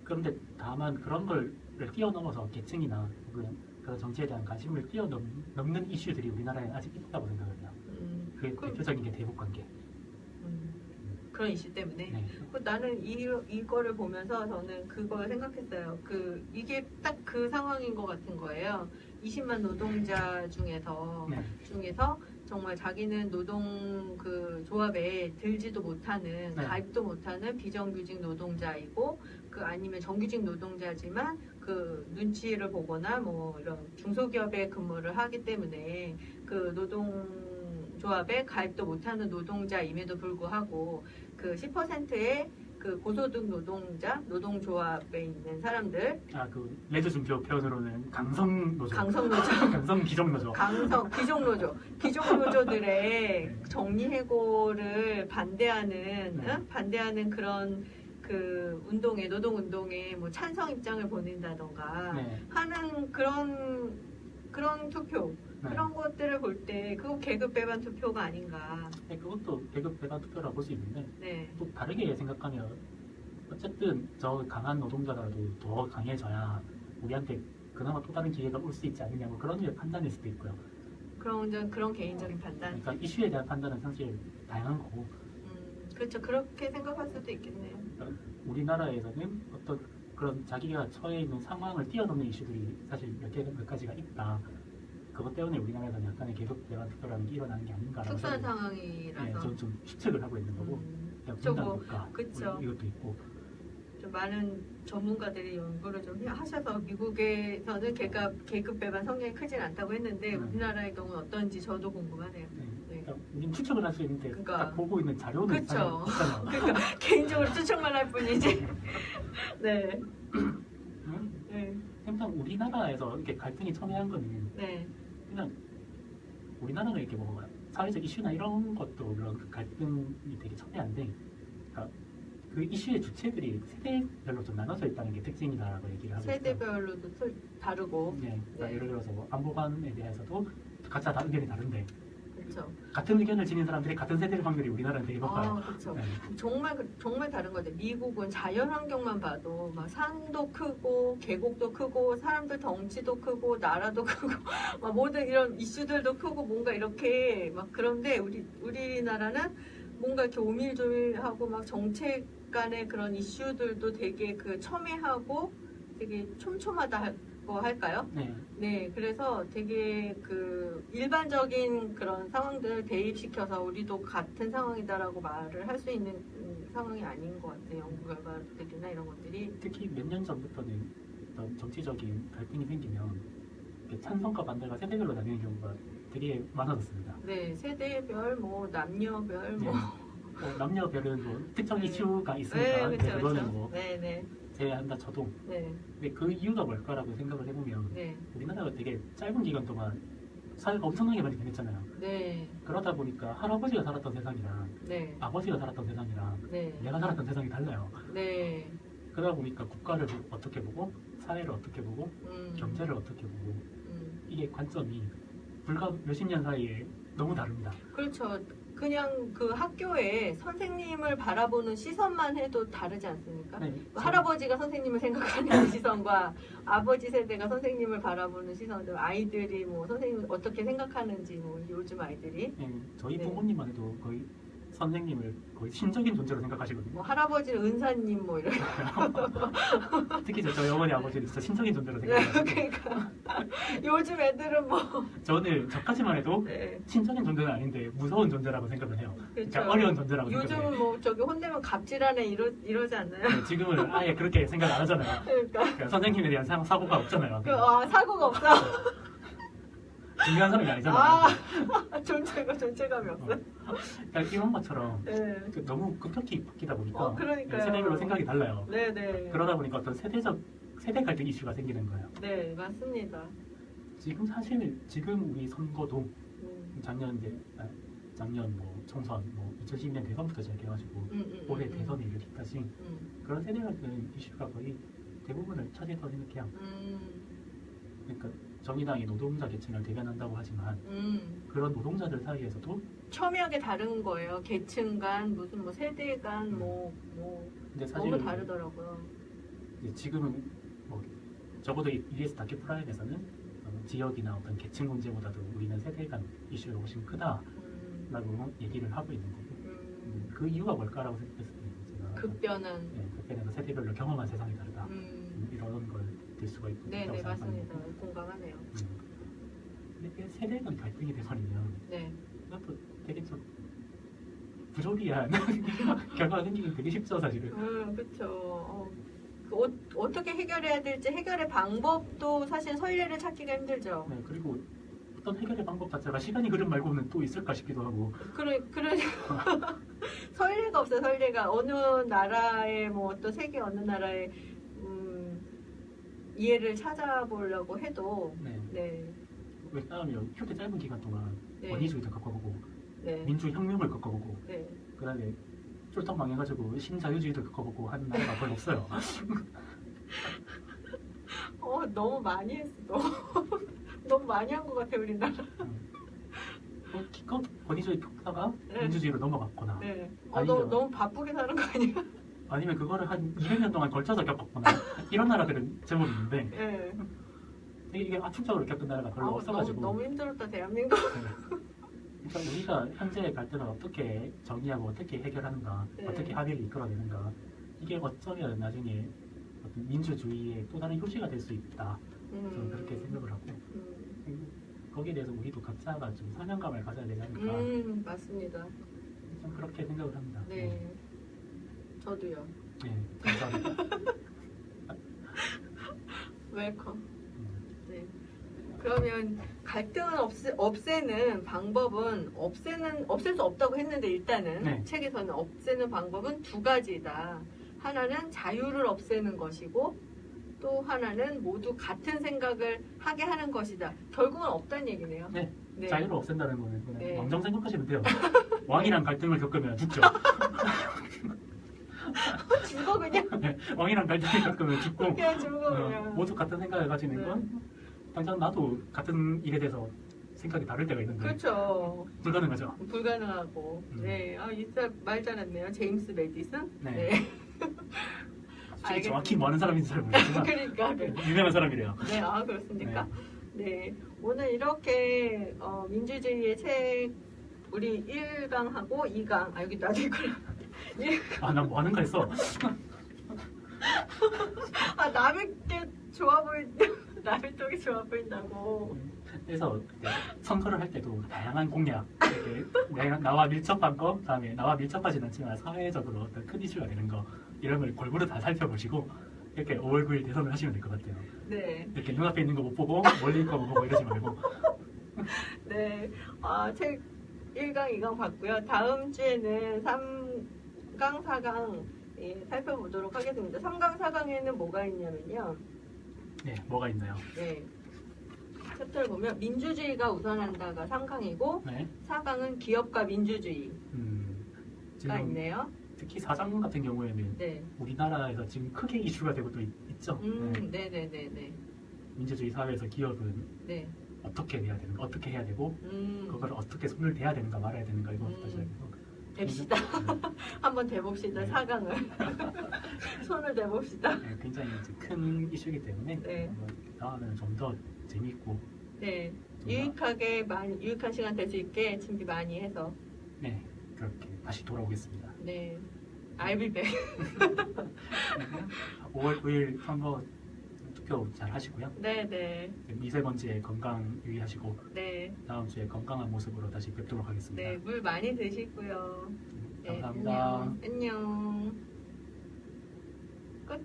그런데 다만 그런 걸 뛰어넘어서 계층이나 혹은 그런 정치에 대한 관심을 뛰어넘는 이슈들이 우리나라에 아직 있다고 생각을 해요. 그 대표적인 게 대북관계. 그런 이슈 때문에. 네. 나는 이거를 보면서 저는 그걸 생각했어요. 이게 딱 그 상황인 것 같은 거예요. 20만 노동자 중에서 네. 정말 자기는 노동 조합에 들지도 못하는, 네. 가입도 못하는 비정규직 노동자이고, 아니면 정규직 노동자지만 눈치를 보거나 뭐 이런 중소기업에 근무를 하기 때문에 노동조합에 가입도 못하는 노동자임에도 불구하고 10%의 고소득 노동조합에 있는 사람들, 레드 준표 표현으로는 강성노조, 강성노조, 강성 기종노조, 귀족노조들의 정리해고를 반대하는 반대하는 그런 노동운동에 뭐 찬성 입장을 보낸다던가 네. 하는 그런 투표, 네. 그런 것들을 볼 때 그거 계급 배반 투표가 아닌가. 네, 그것도 계급 배반 투표라고 볼 수 있는데 네. 또 다르게 생각하면 어쨌든 저 강한 노동자라도 더 강해져야 우리한테 그나마 또 다른 기회가 올 수 있지 않느냐 뭐 그런 류의 판단일 수도 있고요. 그런 개인적인 판단. 그러니까 이슈에 대한 판단은 사실 다양한 거고 그렇죠. 그렇게 생각할 수도 있겠네요. 그러니까 우리나라에서는 어떤 그런 자기가 처해 있는 상황을 뛰어넘는 이슈들이 사실 몇 가지가 있다. 그것 때문에 우리나라에서는 약간의 계급 배반 투표라는 게 일어나는 게 아닌가라고 특수한 생각을- 상황이라서. 네, 저는 좀 추측을 하고 있는 거고 그냥 분단 국가 그쵸. 이것도 있고 좀 많은 전문가들이 연구를 좀 하셔서 미국에서는 계급 배반 성향이 크진 않다고 했는데 우리나라의 경우는 어떤지 저도 궁금하네요. 네. 그러니까 우리는 추측을 할 수 있는데 그러니까. 딱 보고 있는 자료는 그쵸. 사실 없잖아요. 그러니까 개인적으로 추측만 할 뿐이지. 네. 네. 항상 우리나라에서 이렇게 갈등이 첨예한 거는 네. 그냥 우리나라는 이렇게 뭐 사회적 이슈나 이런 것도 물론 그 갈등이 되게 첨예한데 그러니까 그 이슈의 주체들이 세대별로 좀 나눠져 있다는 게 특징이다라고 얘기를 하고 있어요. 세대별로도 다르고. 네, 그러니까 네. 예를 들어서 뭐 안보관에 대해서도 각자 다 의견이 다른데 그렇죠. 같은 의견을 지닌 사람들이 같은 세대일 확률이 우리나라는 되게 높아요. 그렇죠. 네. 정말 다른 거죠. 미국은 자연 환경만 봐도 막 산도 크고 계곡도 크고 사람들 덩치도 크고 나라도 크고 막 모든 이런 이슈들도 크고 뭔가 이렇게 막 그런데 우리나라는 뭔가 이렇게 오밀조밀하고 막 정책 간의 그런 이슈들도 되게 첨예하고 되게 촘촘하다고 할까요? 네. 네, 그래서 되게 일반적인 그런 상황들을 대입시켜서 우리도 같은 상황이다라고 말을 할 수 있는 상황이 아닌 것 같아요. 연구 결과들이나 이런 것들이. 특히 몇 년 전부터는 어떤 정치적인 갈등이 생기면 이렇게 찬성과 반대가 세대별로 나뉘는 경우가 되게 많아졌습니다. 네, 세대별, 뭐 남녀별, 네. 뭐. 남녀별은 뭐 특정 네. 이슈가 네, 있으니까 그렇죠, 그거는 뭐 네, 네, 제외한다 쳐도 네, 근데 그 이유가 뭘까라고 생각을 해보면 네, 우리나라가 되게 짧은 기간 동안 사회가 엄청나게 많이 변했잖아요. 네, 그러다 보니까 할아버지가 살았던 세상이랑 네, 아버지가 살았던 세상이랑 네, 내가 살았던 세상이 달라요. 네, 그러다 보니까 국가를 어떻게 보고 사회를 어떻게 보고 경제를 어떻게 보고 이게 관점이 불과 몇십 년 사이에 너무 다릅니다. 그렇죠. 그냥 학교에 선생님을 바라보는 시선만 해도 다르지 않습니까? 네, 할아버지가 선생님을 생각하는 시선과 아버지 세대가 선생님을 바라보는 시선들, 아이들이 뭐 선생님을 어떻게 생각하는지, 뭐 요즘 아이들이 저희 네. 부모님만 해도 거의 선생님을 거의 신적인 존재로 생각하시거든요. 뭐 할아버지는 은사님 뭐 이런. 특히 저희 어머니 아버지는 진짜 신적인 존재로 네, 생각하시고 그러니까 요즘 애들은 뭐 저는 저까지만 해도 네, 신적인 존재는 아닌데 무서운 존재라고 생각을 해요. 그렇죠. 그러니까 어려운 존재라고 생각을 해요. 요즘은 뭐 저기 혼내면 갑질하네 이러지 않나요? 네, 지금은 아예 그렇게 생각 안 하잖아요. 그러니까 그러니까 선생님에 대한 사고가 없잖아요. 사고가 없어. 중요한 사람이 아니잖아요. 존재감이 없어. 그러니까 이런 것처럼 네, 너무 급격히 바뀌다 보니까 그러니까요. 세대별로 생각이 달라요. 네, 네. 그러다 보니까 어떤 세대 갈등 이슈가 생기는 거예요. 네, 맞습니다. 지금 우리 선거도 음, 작년 뭐 총선 2012년 대선부터 시작해가지고 올해 대선에 이르기까지 그런 세대 갈등 이슈가 거의 대부분을 차지했다고 생각해요. 그러니까 정의당이 노동자 계층을 대변한다고 하지만 그런 노동자들 사이에서도 첨예하게 다른 거예요. 계층 간, 무슨 뭐 세대 간, 근데 사실 너무 다르더라고요. 이제 지금은 뭐 적어도 EBS 다큐 프라임에서는 지역이나 어떤 계층 문제보다도 우리는 세대 간 이슈가 훨씬 크다라고 얘기를 하고 있는 거고 그 이유가 뭘까라고 생각했을 때 제가 급변한. 급변해서 세대별로 경험한 세상이 다르다 이런 걸 들 수가 있고 네네 있다고 맞습니다. 생각하는데 공감하네요. 근데 이게 세대 간 갈등이 돼버리면 네. 그것도 되게 좀 부조리한 결과가 생기긴 되게 쉽죠 사실은. 그렇죠. 어떻게 해결해야 될지 해결의 방법도 사실 선례를 찾기가 힘들죠. 네, 그리고 어떤 해결의 방법 자체가 시간이 흐름 말고는 또 있을까 싶기도 하고. 그래 선례가 없어요. 선례가 어느 나라의 뭐 어떤 세계 어느 나라의 이해를 찾아보려고 해도 네. 왜냐하면 그렇게 짧은 기간 동안 네. 원리주의도 겪어보고 네. 민주혁명을 겪어보고 네. 그다음에 쫄딱 망해가지고 신자유주의도 겪어보고 하는 나라가 거의 없어요. 너무 많이 했어. 너무 많이 한 것 같아 우리나라. 기껏 권위주의 겪다가 네. 민주주의로 넘어갔거나 네. 아니면- 너무 바쁘게 사는 거 아니야? 아니면 그거를 한 200년 동안 걸쳐서 겪었거나 이런 나라들은 제법 있는데 네. 이게 압축적으로 겪은 나라가 별로 없어가지고 너무 힘들었다 대한민국. 그러니까 우리가 현재 갈등을 어떻게 정의하고 어떻게 해결하는가, 네. 어떻게 합의를 이끌어내는가, 이게 어쩌면 나중에 어떤 민주주의의 또 다른 효시가 될 수 있다. 저는 그렇게 생각을 하고 거기에 대해서 우리도 각자가 좀 사명감을 가져야 되지 않을까. 맞습니다. 좀 그렇게 생각을 합니다. 네. 저도요. 네, 감사합니다. 웰컴. 네. 그러면 갈등을 없애는 방법은 없앨 수 없다고 했는데 일단은 네. 책에서는 없애는 방법은 두 가지다. 하나는 자유를 없애는 것이고 또 하나는 모두 같은 생각을 하게 하는 것이다. 결국은 없다는 얘기네요. 네, 네. 자유를 없앤다는 거는 그냥 네. 왕정 생각하시면 돼요. 왕이랑 갈등을 겪으면 죽죠. 죽어 그냥. 네, 왕이랑 갈등을 겪으면 죽고 그냥 죽어 그냥. 모두 같은 생각을 가지는 네. 건 당장 나도 같은 일에 대해서 생각이 다를 때가 있는데 그렇죠. 불가능하죠. 불가능하고. 네. 이따 말 잘했네요. 제임스 메디슨. 네. 알겠습니다. 정확히 뭐 하는 사람인지 잘 모르지만 그러니까. 네. 유명한 사람이래요. 네, 그렇습니까? 네. 오늘 이렇게 민주주의의 책 우리 1강하고 2강 여기 나도 있구나. 나 뭐 하는 거 했어. 남의 게 좋아 보인다. 남의 쪽이 좋아 보인다고. 그래서 선거를 할 때도 다양한 공약, 이렇게 나와 밀접한 거, 다음에 나와 밀접하진 않지만 사회적으로 어떤 큰 이슈가 되는 거 이런 걸 골고루 다 살펴보시고 이렇게 5월 9일 대선을 하시면 될 것 같아요. 네. 이렇게 눈앞에 있는 거 못 보고 멀리 있는 거 못 보고 이러지 말고. 네. 책 1강, 2강 봤고요. 다음 주에는 3강, 4강 살펴보도록 하겠습니다. 3강, 4강에는 뭐가 있냐면요. 네, 뭐가 있나요? 네. 챕터를 보면 민주주의가 우선한다가 3강이고 네. 4강은 기업과 민주주의가 지금 있네요. 특히 사장 같은 경우에는 네. 우리나라에서 지금 크게 이슈가 되고 또 있죠. 네. 네네네네. 민주주의 사회에서 기업은 네. 어떻게 해야 되는가, 어떻게 해야 되고 그걸 어떻게 손을 대야 되는가 말아야 되는가 이거부터 시작해서 댑시다. 한번 대봅시다. 네. 4강을. 손을 대봅시다. 네, 굉장히 이제 큰 이슈이기 때문에 네. 다음에는 좀 더 재밌고 네. 좀 유익한 시간 될 수 있게 준비 많이 해서. 네, 그렇게 다시 돌아오겠습니다. 네. I'll be back. 5월 9일 선거 투표 잘 하시고요. 네네. 미세먼지에 건강 유의하시고 네. 다음 주에 건강한 모습으로 다시 뵙도록 하겠습니다. 네. 물 많이 드시고요. 네, 감사합니다. 안녕. 끝.